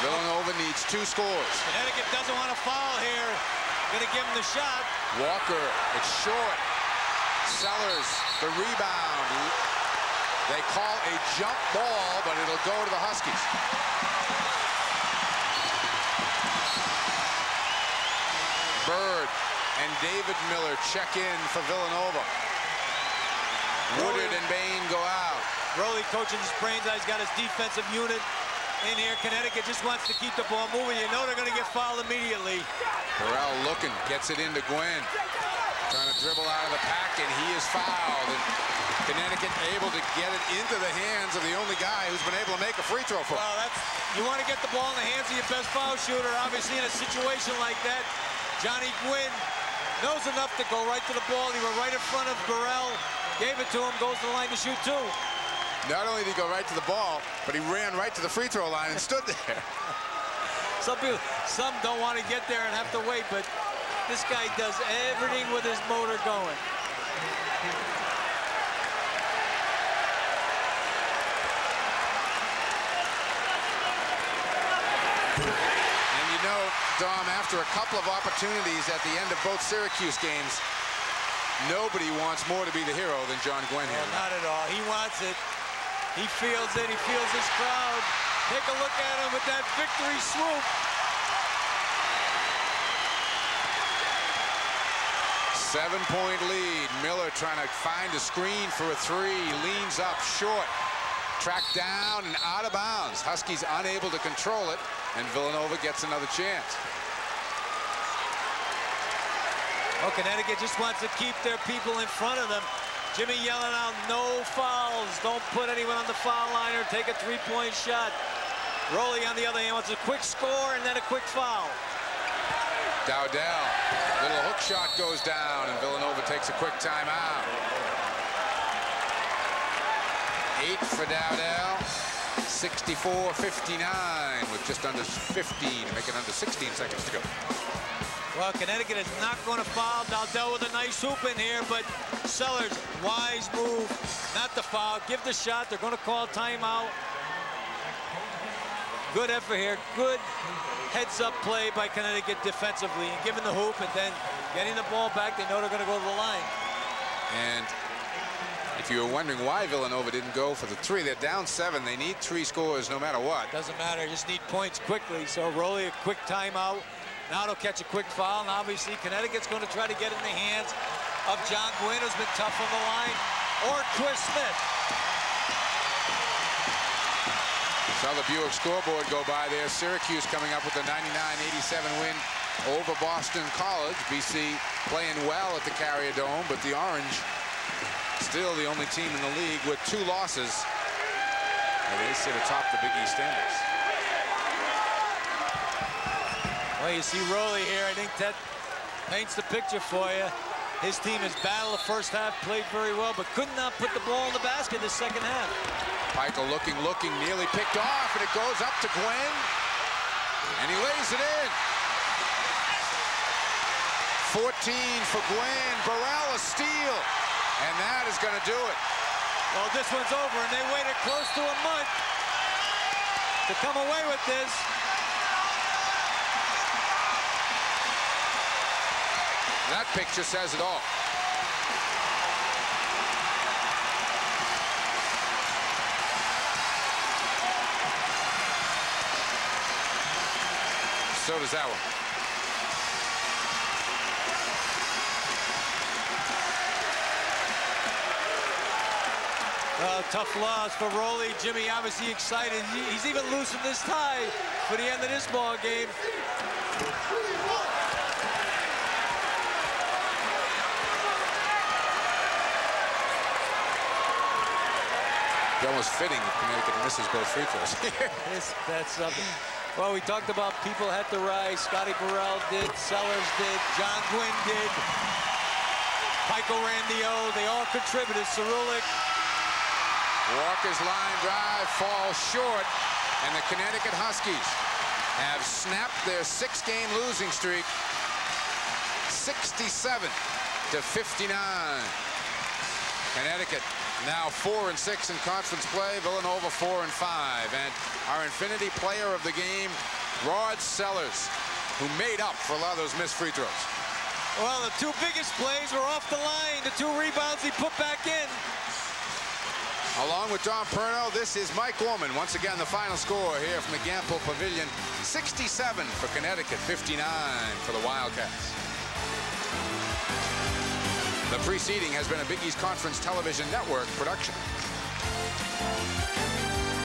A: Villanova needs 2 scores.
B: Connecticut doesn't want to foul here. Going to give him the shot.
A: Walker, it's short. Sellers, the rebound. They call a jump ball, but it'll go to the Huskies. Bird and David Miller check in for Villanova. Woodard and Bain go out.
B: Rowley coaching his brains out. He's got his defensive unit in here. Connecticut just wants to keep the ball moving. You know they're going to get fouled immediately.
A: Burrell looking, gets it into Gwynn. Trying to dribble out of the pack, and he is fouled. And Connecticut able to get it into the hands of the only guy who's been able to make a free throw for him.
B: Well, you want to get the ball in the hands of your best foul shooter. Obviously, in a situation like that, Johnny Gwynn
D: Knows enough to go right to the ball. He went right in front of Burrell, gave it to him, goes to the line to shoot two.
A: Not only did he go right to the ball, but he ran right to the free throw line and stood there.
D: Some don't want to get there and have to wait, but this guy does everything with his motor going.
A: And you know, Dom, after a couple of opportunities at the end of both Syracuse games, nobody wants more to be the hero than John Gwynn here.
D: Well, not at all. He wants it. He feels it. He feels his crowd. Take a look at him with that victory swoop.
A: Seven-point lead. Miller trying to find a screen for a three. Leans up short. Tracked down and out of bounds. Huskies unable to control it, and Villanova gets another chance.
D: Oh, Connecticut just wants to keep their people in front of them. Jimmy yelling out, no fouls. Don't put anyone on the foul line or take a three-point shot. Rowley, on the other hand, wants a quick score and then a quick foul.
A: Dowdell, little hook shot goes down, and Villanova takes a quick timeout. 8 for Dowdell, 64-59 with just under 15 to make it under 16 seconds to go.
D: Well, Connecticut is not going to foul. Dowdell with a nice hoop in here, but Sellers, wise move not to foul. Give the shot. They're going to call timeout. Good effort here. Good heads-up play by Connecticut defensively, and giving the hoop and then getting the ball back. They know they're going to go to the line.
A: And if you were wondering why Villanova didn't go for the three, they're down 7. They need 3 scores no matter what.
D: Doesn't matter. Just need points quickly. So Rowley, a quick timeout. Now they'll catch a quick foul, and obviously Connecticut's going to try to get in the hands of John Gwynn, who's been tough on the line, or Chris Smith.
A: Saw the Buick scoreboard go by there. Syracuse coming up with a 99-87 win over Boston College. BC playing well at the Carrier Dome, but the Orange still the only team in the league with 2 losses. And they sit atop the Big East standings.
D: Well, you see Rowley here. I think that paints the picture for you. His team has battled the first half, played very well, but could not put the ball in the basket the second half.
A: Pikel looking, nearly picked off, and it goes up to Gwynn, and he lays it in. 14 for Gwynn. Burrell a steal, and that is going to do it.
D: Well, this one's over, and they waited close to a month to come away with this.
A: That picture says it all. So does that one.
D: Well, tough loss for Rowley. Jimmy obviously excited. He's even loosened this tie for the end of this ball game.
A: It's almost fitting if Connecticut misses both free throws.
D: That's something. Well, we talked about people had to rise. Scotty Burrell did. Sellers did. John Gwynn did. Pikel ran the O. They all contributed. Cerulic.
A: Walker's line drive falls short, and the Connecticut Huskies have snapped their 6-game losing streak. 67-59. Connecticut now 4-6 in conference play. Villanova 4-5. And our Infinity Player of the game, Rod Sellers, who made up for a lot of those missed free throws.
D: Well, the 2 biggest plays were off the line. The 2 rebounds he put back in.
A: Along with Don Perno, this is Mike Gorman. Once again, the final score here from the Gamble Pavilion. 67 for Connecticut, 59 for the Wildcats. The preceding has been a Big East Conference Television Network production.